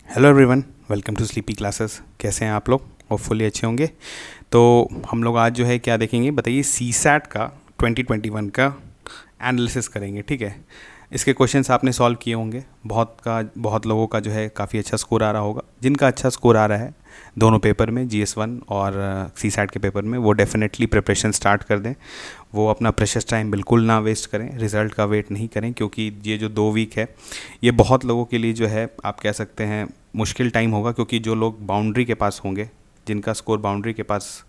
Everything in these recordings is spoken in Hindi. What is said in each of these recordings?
Hello everyone, welcome to Sleepy Classes. कैसे हैं आप लोग? होपफुली अच्छे होंगे। तो हम लोग आज जो है क्या देखेंगे, बताइए। सी सैट का 2021 का एनालिसिस करेंगे, ठीक है। इसके क्वेश्चंस आपने सॉल्व किए होंगे। बहुत लोगों का जो है काफ़ी अच्छा स्कोर आ रहा होगा। जिनका अच्छा स्कोर आ रहा है दोनों पेपर में, GS1 और सी सैट के पेपर में, वो डेफिनेटली प्रिपरेशन स्टार्ट कर दें। वो अपना प्रेशियस टाइम बिल्कुल ना वेस्ट करें, रिज़ल्ट का वेट नहीं करें, क्योंकि ये जो 2 वीक है ये बहुत लोगों के लिए जो है आप कह सकते हैं मुश्किल टाइम होगा। क्योंकि जो लोग बाउंड्री के पास होंगे, जिनका स्कोर बाउंड्री के पास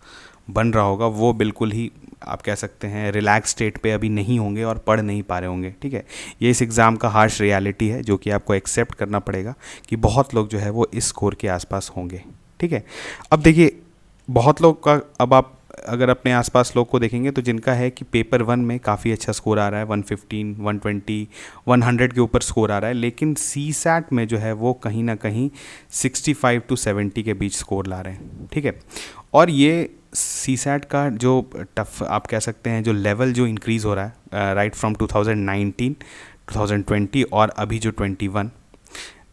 बन रहा होगा, वो बिल्कुल ही आप कह सकते हैं रिलैक्स स्टेट पे अभी नहीं होंगे और पढ़ नहीं पा रहे होंगे, ठीक है। ये इस एग्ज़ाम का हार्श रियलिटी है जो कि आपको एक्सेप्ट करना पड़ेगा कि बहुत लोग जो है वो इस स्कोर के आसपास होंगे, ठीक है। अब देखिए, बहुत लोग का, अब आप अगर अपने आसपास लोग को देखेंगे तो जिनका है कि पेपर 1 में काफ़ी अच्छा स्कोर आ रहा है, 115, 120, 100 के ऊपर स्कोर आ रहा है, लेकिन सी सैट में जो है वो कहीं ना कहीं 65 to 70 के बीच स्कोर ला रहे हैं, ठीक है। और ये सी सैट का जो टफ आप कह सकते हैं, जो लेवल जो इंक्रीज़ हो रहा है राइट फ्रॉम 2019, 2020 और अभी जो 21,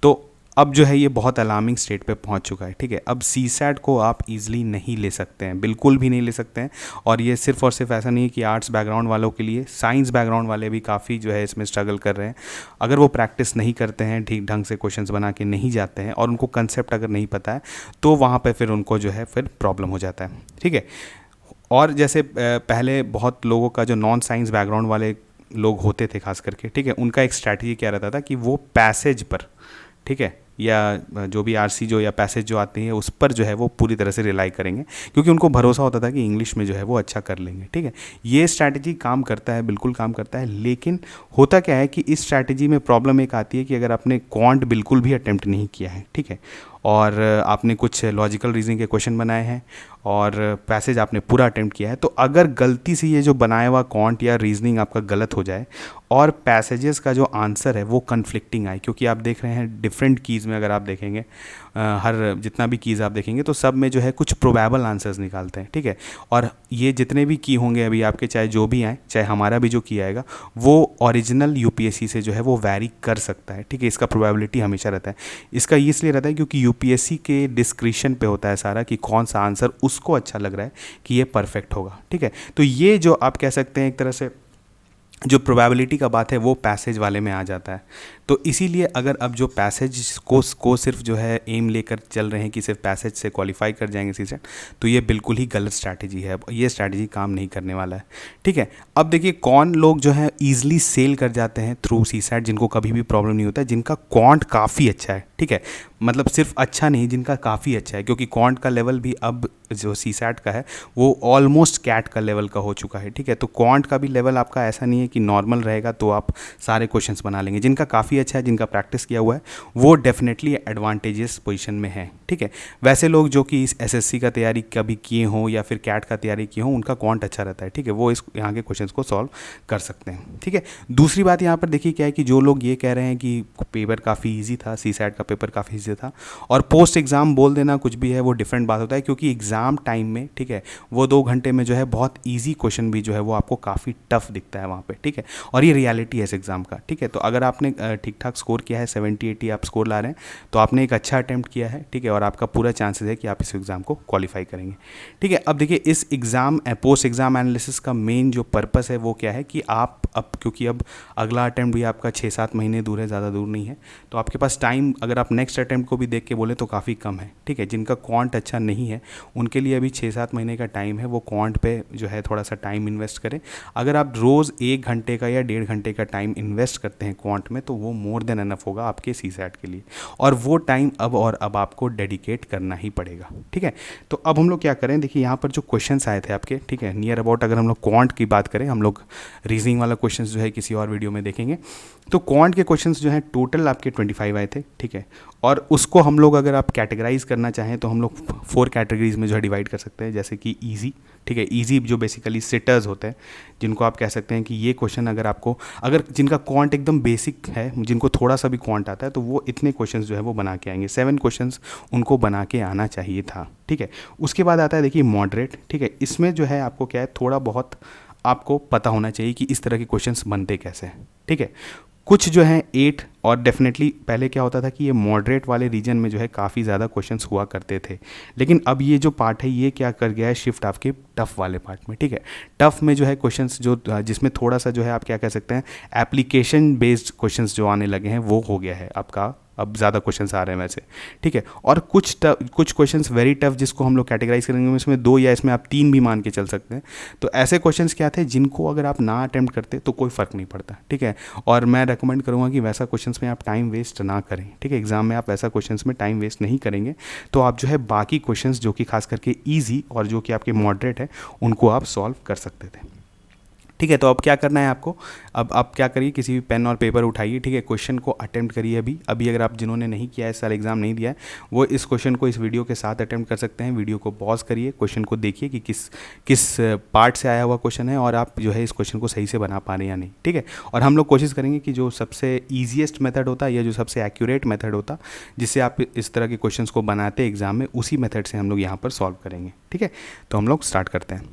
तो अब जो है ये बहुत अलार्मिंग स्टेट पे पहुंच चुका है, ठीक है। अब सी सैट को आप इजीली नहीं ले सकते हैं, बिल्कुल भी नहीं ले सकते हैं। और ये सिर्फ और सिर्फ ऐसा नहीं है कि आर्ट्स बैकग्राउंड वालों के लिए, साइंस बैकग्राउंड वाले भी काफ़ी जो है इसमें स्ट्रगल कर रहे हैं। अगर वो प्रैक्टिस नहीं करते हैं, ठीक ढंग से क्वेश्चंस बना के नहीं जाते हैं और उनको कंसेप्ट अगर नहीं पता है, तो वहाँ पर फिर उनको जो है फिर प्रॉब्लम हो जाता है, ठीक है। और जैसे पहले बहुत लोगों का जो नॉन साइंस बैकग्राउंड वाले लोग होते थे खास करके, ठीक है, उनका एक स्ट्रैटेजी क्या रहता था कि वो पैसेज पर, ठीक है, या जो भी आरसी जो या पैसेज जो आती है उस पर जो है वो पूरी तरह से रिलाई करेंगे, क्योंकि उनको भरोसा होता था कि इंग्लिश में जो है वो अच्छा कर लेंगे, ठीक है। ये स्ट्रैटेजी काम करता है, बिल्कुल काम करता है, लेकिन होता क्या है कि इस स्ट्रैटेजी में प्रॉब्लम एक आती है कि अगर आपने क्वांट बिल्कुल भी अटेम्प्ट नहीं किया है, ठीक है, और आपने कुछ लॉजिकल रीजनिंग के क्वेश्चन बनाए हैं और पैसेज आपने पूरा अटेम्प्ट किया है, तो अगर गलती से ये जो बनाया हुआ क्वांट या रीजनिंग आपका गलत हो जाए और पैसेजेस का जो आंसर है वो कन्फ्लिक्टिंग आए, क्योंकि आप देख रहे हैं डिफरेंट कीज़ में, अगर आप देखेंगे हर जितना भी कीज़ आप देखेंगे तो सब में जो है कुछ प्रोबेबल आंसर्स निकालते हैं, ठीक है। और ये जितने भी की होंगे अभी आपके, चाहे जो भी आए, चाहे हमारा भी जो की आएगा, वो ओरिजिनल यूपीएससी से जो है वो वैरी कर सकता है, ठीक है। इसका प्रोबेबिलिटी हमेशा रहता है। इसका इसलिए रहता है क्योंकि यूपीएससी के डिस्क्रिप्शन पे होता है सारा कि कौन सा आंसर उसको अच्छा लग रहा है कि ये परफेक्ट होगा, ठीक है। तो ये जो आप कह सकते हैं एक तरह से जो प्रोबेबिलिटी का बात है वो पैसेज वाले में आ जाता है। तो इसीलिए अगर अब जो पैसेज को सिर्फ जो है एम लेकर चल रहे हैं कि सिर्फ पैसेज से क्वालिफाई कर जाएंगे सीसेट, तो ये बिल्कुल ही गलत स्ट्रैटेजी है। ये स्ट्रैटेजी काम नहीं करने वाला है, ठीक है। अब देखिए, कौन लोग जो है ईजिली सेल कर जाते हैं थ्रू सीसेट, जिनको कभी भी प्रॉब्लम नहीं होता है, जिनका क्वांट काफ़ी अच्छा है, ठीक है। मतलब सिर्फ अच्छा नहीं, जिनका काफ़ी अच्छा है, क्योंकि क्वांट का लेवल भी अब जो सी सैट का है वो ऑलमोस्ट कैट का लेवल का हो चुका है, ठीक है। तो क्वांट का भी लेवल आपका ऐसा नहीं है कि नॉर्मल रहेगा तो आप सारे क्वेश्चंस बना लेंगे। जिनका काफ़ी अच्छा है, जिनका प्रैक्टिस किया हुआ है, वो डेफिनेटली एडवांटेजेस पोजीशन में है, ठीक है। वैसे लोग जो कि इस एसएससी का तैयारी कभी किए हों या फिर कैट का तैयारी किए हों, उनका क्वांट अच्छा रहता है, ठीक है। वो इस यहाँ के क्वेश्चंस को सॉल्व कर सकते हैं, ठीक है। दूसरी बात यहाँ पर देखिए क्या है कि जो लोग ये कह रहे हैं कि पेपर काफ़ी ईजी था, सी सैट का पेपर काफ़ी ईजी था, और पोस्ट एग्ज़ाम बोल देना कुछ भी है वो डिफरेंट बात होता है, क्योंकि एग्ज़ाम टाइम में, ठीक है, वो 2 घंटे में जो है बहुत ईजी क्वेश्चन भी जो है वो आपको काफ़ी टफ दिखता है वहाँ पे, ठीक है। और ये रियलिटी है इस एग्ज़ाम का, ठीक है। तो अगर आपने ठीक ठाक स्कोर किया है, 70-80 आप स्कोर ला रहे हैं, तो आपने एक अच्छा अटैम्प्ट किया है, ठीक है, और आपका पूरा चांसेस है कि आप इस एग्ज़ाम को क्वालिफाई करेंगे, ठीक है। अब देखिए, इस एग्ज़ाम पोस्ट एग्ज़ाम एनालिसिस का मेन जो पर्पस है वो क्या है कि आप अब, क्योंकि अब अगला अटैम्प्ट भी आपका 6-7 महीने दूर है, ज़्यादा दूर नहीं है, तो आपके पास टाइम, अगर आप नेक्स्ट अटैम्प्ट को भी देख के बोले तो काफ़ी कम है, ठीक है। जिनका क्वांट अच्छा नहीं है उनके लिए अभी 6-7 महीने का टाइम है, वो क्वांट पे जो है थोड़ा सा टाइम इन्वेस्ट करें। अगर आप रोज़ 1 घंटे का या 1.5 घंटे का टाइम इन्वेस्ट करते हैं क्वांट में, तो वो मोर देन एनफ होगा आपके सी सैट के लिए, और वो टाइम अब आपको डेडिकेट करना ही पड़ेगा, ठीक है। तो अब हम लोग क्या करें, देखिए यहाँ पर जो क्वेश्चंस आए थे आपके, ठीक है, नियर अबाउट, अगर हम लोग क्वांट की बात करें, हम लोग रीजनिंग वाला क्वेश्चंस जो है किसी और वीडियो में देखेंगे, तो क्वांट के क्वेश्चंस जो हैं टोटल आपके 25 आए थे, ठीक है। और उसको हम लोग अगर आप कैटेगराइज करना चाहें तो हम लोग 4 कैटेगरीज में जो है डिवाइड कर सकते हैं, जैसे कि ईजी, ठीक है। ईजी जो बेसिकली सिटर्स होते हैं, जिनको आप कह सकते हैं कि ये क्वेश्चन अगर जिनका क्वांट एकदम बेसिक है, जिनको थोड़ा सा भी क्वांट आता है, तो वो इतने क्वेश्चंस जो है वो बना के आएंगे। 7 क्वेश्चंस उनको बना के आना चाहिए था, ठीक है। उसके बाद आता है देखिए मॉडरेट, ठीक है। इसमें जो है आपको क्या है, थोड़ा बहुत आपको पता होना चाहिए कि इस तरह के क्वेश्चंस बनते कैसे हैं, ठीक है। कुछ जो है 8, और डेफिनेटली पहले क्या होता था कि ये मॉडरेट वाले रीजन में जो है काफ़ी ज़्यादा क्वेश्चंस हुआ करते थे, लेकिन अब ये जो पार्ट है ये क्या कर गया है, शिफ्ट आपके टफ वाले पार्ट में, ठीक है। टफ में जो है क्वेश्चंस जो जिसमें थोड़ा सा जो है आप क्या कह सकते हैं एप्लीकेशन बेस्ड क्वेश्चंस जो आने लगे हैं वो हो गया है आपका, अब ज़्यादा क्वेश्चंस आ रहे हैं वैसे, ठीक है। और कुछ क्वेश्चंस वेरी टफ जिसको हम लोग कैटेगराइज करेंगे, इसमें 2 या इसमें आप 3 भी मान के चल सकते हैं। तो ऐसे क्वेश्चंस क्या थे जिनको अगर आप ना अटेम्प्ट करते तो कोई फ़र्क नहीं पड़ता, ठीक है। और मैं रेकमेंड करूँगा कि वैसा क्वेश्चंस में आप टाइम वेस्ट ना करें, ठीक है। एग्जाम में आप वैसा क्वेश्चंस में टाइम वेस्ट नहीं करेंगे तो आप जो है बाकी क्वेश्चंस जो कि खास करके ईजी और जो कि आपके मॉडरेट है उनको आप सॉल्व कर सकते थे, ठीक है। तो अब क्या करना है आपको, अब आप क्या करिए, किसी भी पेन और पेपर उठाइए, ठीक है। क्वेश्चन को अटेम्प्ट करिए अभी अगर आप जिन्होंने नहीं किया है, इस साल एग्जाम नहीं दिया है, वो इस क्वेश्चन को इस वीडियो के साथ अटेम्प्ट कर सकते हैं। वीडियो को पॉज करिए, क्वेश्चन को देखिए कि किस पार्ट से आया हुआ क्वेश्चन है और आप जो है इस क्वेश्चन को सही से बना पा रहे हैं या नहीं, ठीक है। और हम लोग कोशिश करेंगे कि जो सबसे ईजीएस्ट मेथड होता है या जो सबसे एक्यूरेट मेथड होता जिससे आप इस तरह के क्वेश्चन को बनाते हैं एग्जाम में, उसी मेथड से हम लोग यहाँ पर सॉल्व करेंगे, ठीक है। तो हम लोग स्टार्ट करते हैं।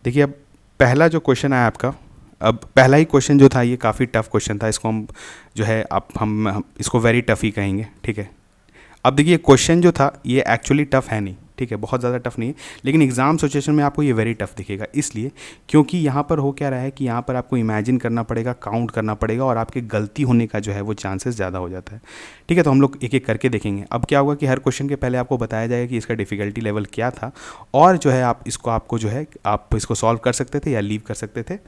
देखिए अब पहला जो क्वेश्चन है आपका, अब पहला ही क्वेश्चन जो था ये काफ़ी टफ क्वेश्चन था, इसको हम जो है हम इसको वेरी टफ ही कहेंगे, ठीक है। अब देखिए क्वेश्चन जो था ये एक्चुअली टफ है नहीं, ठीक है, बहुत ज़्यादा टफ नहीं है, लेकिन एग्जाम सिचुएशन में आपको ये वेरी टफ दिखेगा, इसलिए क्योंकि यहाँ पर हो क्या रहा है कि यहाँ पर आपको इमेजिन करना पड़ेगा, काउंट करना पड़ेगा और आपके गलती होने का जो है वो चांसेस ज़्यादा हो जाता है, ठीक है। तो हम लोग एक एक करके देखेंगे। अब क्या होगा कि हर क्वेश्चन के पहले आपको बताया जाएगा कि इसका डिफ़िकल्टी लेवल क्या था और जो है आपको जो है आप इसको सॉल्व कर सकते थे या लीव कर सकते थे,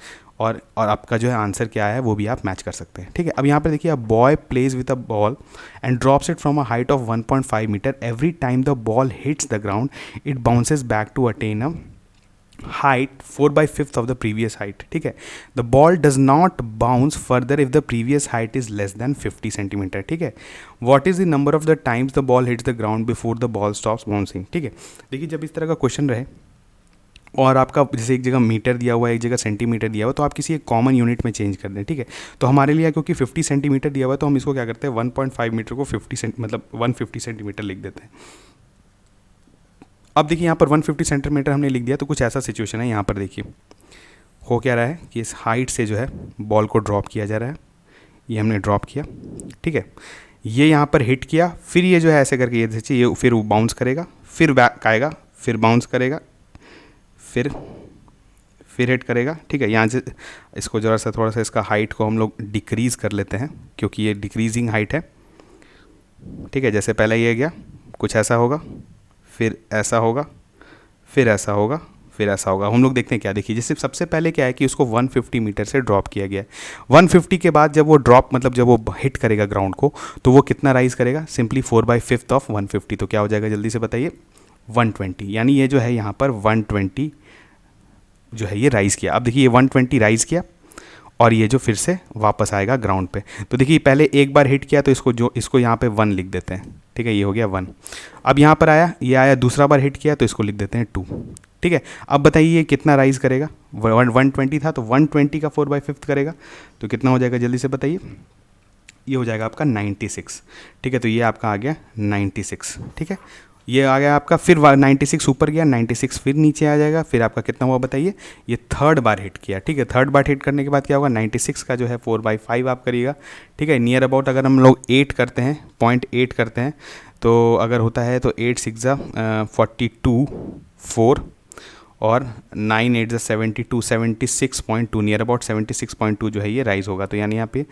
और आपका जो है आंसर क्या है वो भी आप मैच कर सकते हैं, ठीक है। अब यहाँ पर देखिए, a boy plays with a ball and drops it from a height of 1.5 metre. Every time the ball hits the ground it bounces back to attain a height 4/5 of the previous height, ठीक है। the ball does not bounce further if the previous height is less than 50 centimeter, ठीक है। what is the number of the times the ball hits the ground before the ball stops bouncing, ठीक है। देखिए जब इस तरह का क्वेश्चन रहे और आपका जैसे एक जगह मीटर दिया हुआ है, एक जगह सेंटीमीटर दिया हुआ है, तो आप किसी एक कॉमन यूनिट में चेंज कर दें, ठीक है। तो हमारे लिए क्योंकि 50 सेंटीमीटर दिया हुआ है तो हम इसको क्या करते हैं 1.5 मीटर को 150 सेंटीमीटर लिख देते हैं। अब देखिए यहाँ पर 150 सेंटीमीटर हमने लिख दिया, तो कुछ ऐसा सिचुएशन है यहाँ पर, देखिए हो क्या रहा है कि इस हाइट से जो है बॉल को ड्रॉप किया जा रहा है, ये हमने ड्रॉप किया, ठीक है। ये यहाँ पर हिट किया, फिर ये जो है ऐसे करके ये फिर वो बाउंस करेगा, फिर बैक आएगा, फिर बाउंस करेगा, फिर हिट करेगा, ठीक है। यहाँ से इसको ज़रा सा थोड़ा सा इसका हाइट को हम लोग डिक्रीज़ कर लेते हैं क्योंकि ये डिक्रीजिंग हाइट है, ठीक है। जैसे पहले ये गया कुछ ऐसा होगा, फिर ऐसा होगा, फिर ऐसा होगा, फिर ऐसा होगा। हम लोग देखते हैं क्या, देखिए जैसे सबसे पहले क्या है कि उसको 150 मीटर से ड्रॉप किया गया है। 150 के बाद जब वो ड्रॉप मतलब जब वो हिट करेगा ग्राउंड को तो वो कितना राइज करेगा, सिंपली 4/5 ऑफ 150, तो क्या हो जाएगा जल्दी से बताइए 120, यानी ये जो है यहाँ पर 120 जो है ये राइज़ किया। अब देखिए ये 120 राइज़ किया और ये जो फिर से वापस आएगा ग्राउंड पे, तो देखिए पहले एक बार हिट किया तो इसको यहाँ पे 1 लिख देते हैं, ठीक है, ये हो गया 1। अब यहाँ पर ये आया दूसरा बार हिट किया तो इसको लिख देते हैं 2, ठीक है। अब बताइए ये कितना राइज करेगा, 120 था तो 120 का 4/5 करेगा तो कितना हो जाएगा जल्दी से बताइए, ये हो जाएगा आपका 96, ठीक है। तो ये आपका आ गया 96, ठीक है। ये आ गया आपका, फिर 96 ऊपर गया, 96 फिर नीचे आ जाएगा, फिर आपका कितना हुआ बताइए, ये थर्ड बार हिट किया, ठीक है। थर्ड बार हिट करने के बाद क्या होगा, 96 का जो है 4/5 आप करिएगा, ठीक है। नियर अबाउट अगर हम लोग 8 करते हैं, 0.8 करते हैं तो अगर होता है तो 8 6 42 4 और 9 8 72 76.2, नियर अबाउट 76.2 जो है ये राइज होगा, तो यानी यहाँ पे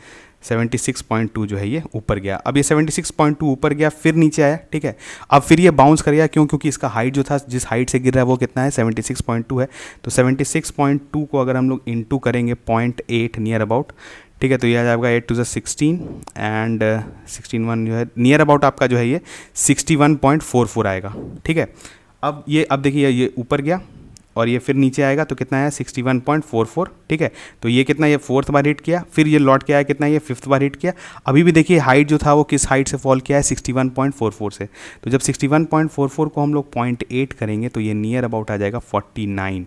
76.2 जो है ये ऊपर गया। अब ये 76.2 ऊपर गया, फिर नीचे आया, ठीक है। अब फिर ये बाउंस कर गया, क्योंकि इसका हाइट जो था, जिस हाइट से गिर रहा है वो कितना है 76.2 है, तो 76.2 को अगर हम लोग इंटू करेंगे 0.8 नियर अबाउट, ठीक है, तो ये आ जाएगा 8 2 16 एंड 16 जो है नियर अबाउट आपका जो है ये 61.44 आएगा, ठीक है। अब देखिए ये ऊपर गया और ये फिर नीचे आएगा तो कितना है 61.44, ठीक है। तो ये कितना, ये 4th बार हिट किया, फिर ये लौट के आया कितना, ये 5th बार हिट किया। अभी भी देखिए हाइट जो था वो किस हाइट से फॉल किया है 61.44 से, तो जब 61.44 को हम लोग 0.8 करेंगे तो ये नियर अबाउट आ जाएगा 49,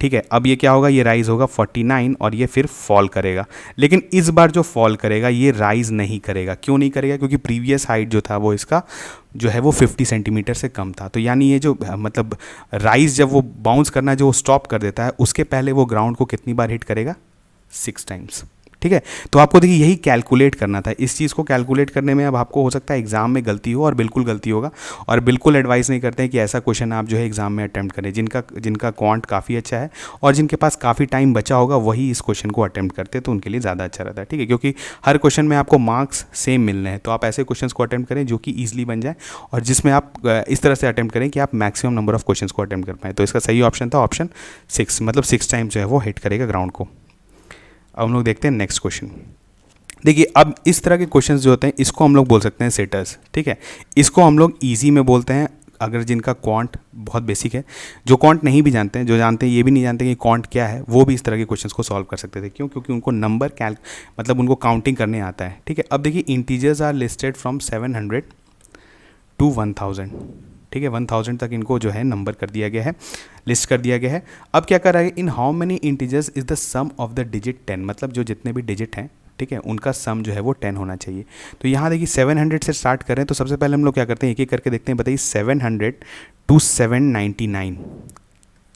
ठीक है। अब ये क्या होगा, ये राइज होगा 49 और ये फिर फॉल करेगा, लेकिन इस बार जो फॉल करेगा ये राइज नहीं करेगा। क्यों नहीं करेगा, क्योंकि प्रीवियस हाइट जो था वो इसका जो है वो 50 सेंटीमीटर से कम था, तो यानी ये जो मतलब राइज जब वो बाउंस करना जो स्टॉप कर देता है उसके पहले वो ग्राउंड को कितनी बार हिट करेगा, 6 टाइम्स, ठीक है। तो आपको देखिए यही कैलकुलेट करना था, इस चीज़ को कैलकुलेट करने में अब आपको हो सकता है एग्जाम में गलती हो, और बिल्कुल गलती होगा, और बिल्कुल एडवाइस नहीं करते हैं कि ऐसा क्वेश्चन आप जो है एग्जाम में अटैम्प्ट करें। जिनका जिनका क्वांट काफ़ी अच्छा है और जिनके पास काफ़ी टाइम बचा होगा वही इस क्वेश्चन को अटैम्प्ट करते हैं, तो उनके लिए ज़्यादा अच्छा रहता है, ठीक है, क्योंकि हर क्वेश्चन में आपको मार्क्स सेम मिलने हैं। तो आप ऐसे क्वेश्चन को अटैम्प्ट करें जो कि ईजिली बन जाए, और जिसमें आप इस तरह से अटैम्प्ट करें कि आप मैक्सिमम नंबर ऑफ क्वेश्चन को अटैम्प्ट कर पाएँ। तो इसका सही ऑप्शन था ऑप्शन 6, मतलब 6 टाइम्स जो है वो हिट करेगा ग्राउंड को। अब हम लोग देखते हैं नेक्स्ट क्वेश्चन। देखिए अब इस तरह के क्वेश्चंस जो होते हैं इसको हम लोग बोल सकते हैं सेटर्स, ठीक है। इसको हम लोग इजी में बोलते हैं अगर जिनका क्वांट बहुत बेसिक है। जो क्वांट नहीं भी जानते हैं, जो जानते हैं ये भी नहीं जानते कि क्वांट क्या है, वो भी इस तरह के क्वेश्चंस को सॉल्व कर सकते थे। क्यों? क्योंकि उनको नंबर मतलब उनको काउंटिंग करने आता है, ठीक है। अब देखिए integers are listed from 700 to 1000, ठीक है, 1000 तक इनको जो है नंबर कर दिया गया है, लिस्ट कर दिया गया है। अब क्या कर रहा है, in how many integers is the sum of the digit 10, मतलब जो जितने भी डिजिट हैं, ठीक है, उनका सम जो है वो 10 होना चाहिए। तो यहाँ देखिए 700 से स्टार्ट करें, तो सबसे पहले हम लोग क्या करते हैं, एक एक करके देखते हैं। बताइए 700 टू 799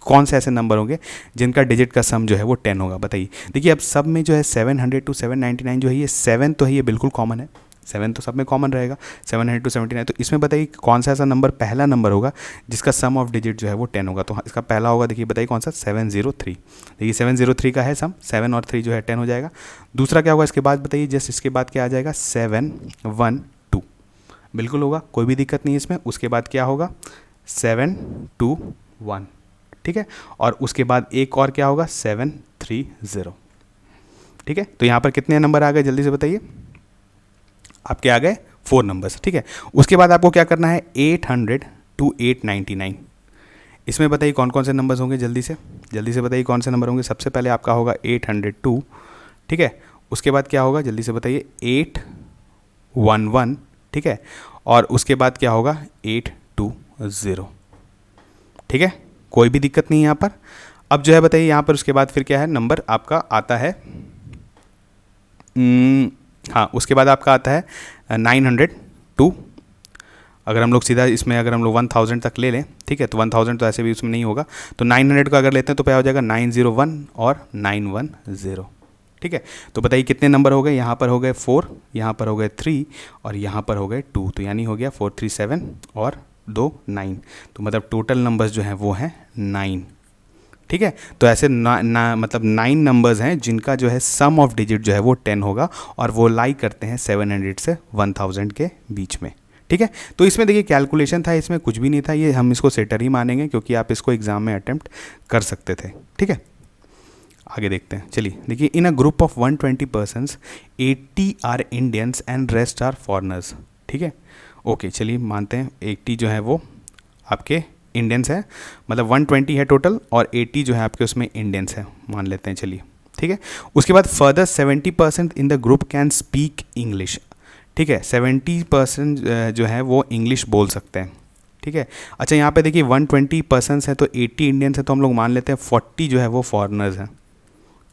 कौन से ऐसे नंबर होंगे जिनका डिजिट का सम जो है वो 10 होगा। बताइए, देखिए अब सब में जो है 700 टू 799 जो है ये 7 तो है, ये बिल्कुल कॉमन है, 7 तो सब में कॉमन रहेगा, 700 टू 79। तो इसमें बताइए कौन सा ऐसा नंबर पहला नंबर होगा जिसका सम ऑफ डिजिट जो है वो 10 होगा। तो इसका पहला होगा, देखिए बताइए कौन सा, 703। देखिए 703 का है सम, 7 और 3 जो है 10 हो जाएगा। दूसरा क्या होगा इसके बाद, बताइए जस्ट इसके बाद क्या आ जाएगा, 712, बिल्कुल होगा, कोई भी दिक्कत नहीं है इसमें। उसके बाद क्या होगा, 721, ठीक है। और उसके बाद एक और क्या होगा, 730, ठीक है। तो यहाँ पर कितने नंबर आ गए जल्दी से बताइए, आपके आ गए 4 नंबर्स, ठीक है। उसके बाद आपको क्या करना है, 800 टू 899। इसमें बताइए कौन कौन से नंबर्स होंगे, जल्दी से बताइए कौन से नंबर होंगे। सबसे पहले आपका होगा 802, ठीक है। उसके बाद क्या होगा, जल्दी से बताइए 811, ठीक है। और उसके बाद क्या होगा 820, ठीक है, कोई भी दिक्कत नहीं है यहाँ पर। अब जो है बताइए यहाँ पर उसके बाद फिर क्या है, नंबर आपका आता है, हाँ उसके बाद आपका आता है 902। अगर हम लोग सीधा इसमें अगर हम लोग 1000 तक ले लें, ठीक है, तो 1000 तो ऐसे भी उसमें नहीं होगा, तो 900 का अगर लेते हैं तो क्या हो जाएगा, 901 और 910, ठीक है। तो बताइए कितने नंबर हो गए, यहाँ पर हो गए 4, यहाँ पर हो गए 3 और यहाँ पर हो गए 2, तो यानी हो गया 437 और 2 9। तो मतलब टोटल नंबर्स जो हैं वो हैं 9, ठीक है। तो ऐसे मतलब 9 नंबर्स हैं जिनका जो है सम ऑफ डिजिट जो है वो 10 होगा, और वो लाई करते हैं 700 से 1000 के बीच में, ठीक है। तो इसमें देखिए कैलकुलेशन था, इसमें कुछ भी नहीं था, ये हम इसको सेटर ही मानेंगे क्योंकि आप इसको एग्जाम में अटेम्प्ट कर सकते थे, ठीक है। आगे देखते हैं, चलिए देखिए, in a group of 120 persons 80 are Indians and rest are foreigners, ठीक है। ओके चलिए मानते हैं 80 जो है वो आपके इंडियंस है, मतलब 120 है टोटल और 80 जो है आपके उसमें इंडियंस है, मान लेते हैं, चलिए ठीक है। उसके बाद further 70% in the group can speak English, ठीक है, 70% जो है वो इंग्लिश बोल सकते हैं, ठीक है। अच्छा यहाँ पे देखिए 120 पर्सन्स हैं तो 80 इंडियंस है, तो हम लोग मान लेते हैं 40 जो है वो फॉरनर्स हैं,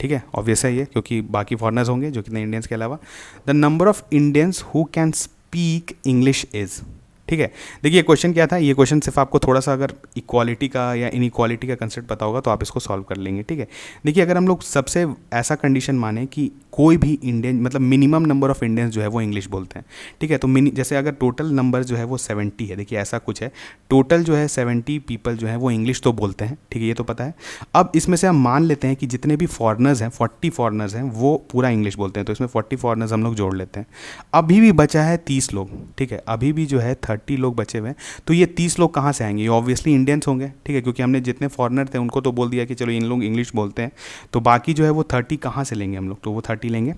ठीक है, ऑब्वियस है ये, क्योंकि बाकी फॉरनर्स होंगे जो कितने इंडियंस के अलावा। The number of Indians who can speak English is, ठीक है। देखिए क्वेश्चन क्या था, ये क्वेश्चन सिर्फ आपको थोड़ा सा अगर इक्वालिटी का या इनइक्वालिटी का कंसेप्ट पता होगा तो आप इसको सॉल्व कर लेंगे, ठीक है। देखिए अगर हम लोग सबसे ऐसा कंडीशन माने कि कोई भी इंडियन, मतलब मिनिमम नंबर ऑफ इंडियंस जो है वो इंग्लिश बोलते हैं, ठीक है, तो जैसे अगर टोटल नंबर जो है वो 70 है, देखिए ऐसा कुछ है, टोटल जो है 70 पीपल जो है वो इंग्लिश तो बोलते हैं, ठीक है, ये तो पता है। अब इसमें से हम मान लेते हैं कि जितने भी फॉरनर्स हैं, 40 फॉरनर्स हैं, वो पूरा इंग्लिश बोलते हैं, तो इसमें 40 फॉरनर्स हम लोग जोड़ लेते हैं। अभी भी बचा है 30 लोग, ठीक है, अभी भी जो है 30 लोग बचे हुए हैं, तो ये 30 लोग कहाँ से आएंगे, ये ऑब्वियसली इंडियंस होंगे, ठीक है, क्योंकि हमने जितने फॉरनर थे उनको तो बोल दिया कि चलो इन लोग इंग्लिश बोलते हैं, तो बाकी जो है वो 30 कहाँ से लेंगे हम लोग, तो वो 30 लेंगे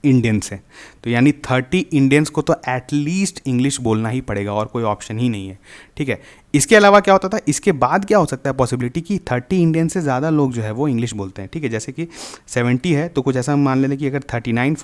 इंडियन से, तो यानी 30 इंडियंस को तो एटलीस्ट इंग्लिश बोलना ही पड़ेगा और कोई ऑप्शन ही नहीं है, ठीक है। इसके अलावा क्या होता था, इसके बाद क्या हो सकता है पॉसिबिलिटी कि 30 इंडियन से ज़्यादा लोग जो है वो इंग्लिश बोलते हैं, ठीक है, जैसे कि 70 है तो कुछ ऐसा मान लें कि अगर 39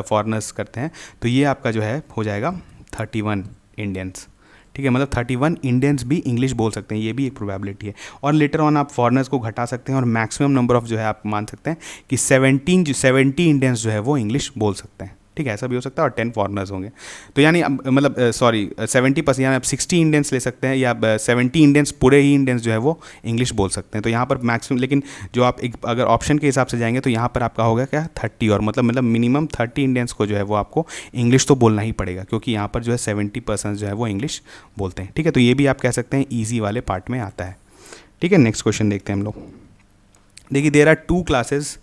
फॉरनर्स करते हैं तो ये आपका जो है हो जाएगा 31 इंडियंस, ठीक है, मतलब 31 इंडियंस भी इंग्लिश बोल सकते हैं, ये भी एक प्रोबेबिलिटी है। और लेटर ऑन आप फॉरनर्स को घटा सकते हैं और मैक्सिमम नंबर ऑफ जो है आप मान सकते हैं कि 70 इंडियंस जो है वो इंग्लिश बोल सकते हैं, ठीक है, ऐसा भी हो सकता है, और 10 फॉरनर्स होंगे। तो यानी मतलब सॉरी 70%, यानी आप 60 इंडियंस ले सकते हैं, या 70 इंडियंस, पूरे ही इंडियंस जो है वो इंग्लिश बोल सकते हैं। तो यहाँ पर मैक्सिमम, लेकिन जो आप अगर ऑप्शन के हिसाब से जाएंगे तो यहाँ पर आपका होगा क्या 30, और मतलब मिनिमम 30 इंडियंस को जो है वो आपको इंग्लिश तो बोलना ही पड़ेगा, क्योंकि यहाँ पर जो है 70% जो है वो इंग्लिश बोलते हैं। ठीक है, तो ये भी आप कह सकते हैं ईजी वाले पार्ट में आता है। ठीक है, नेक्स्ट क्वेश्चन देखते हैं हम लोग। देखिए, there are 2 classes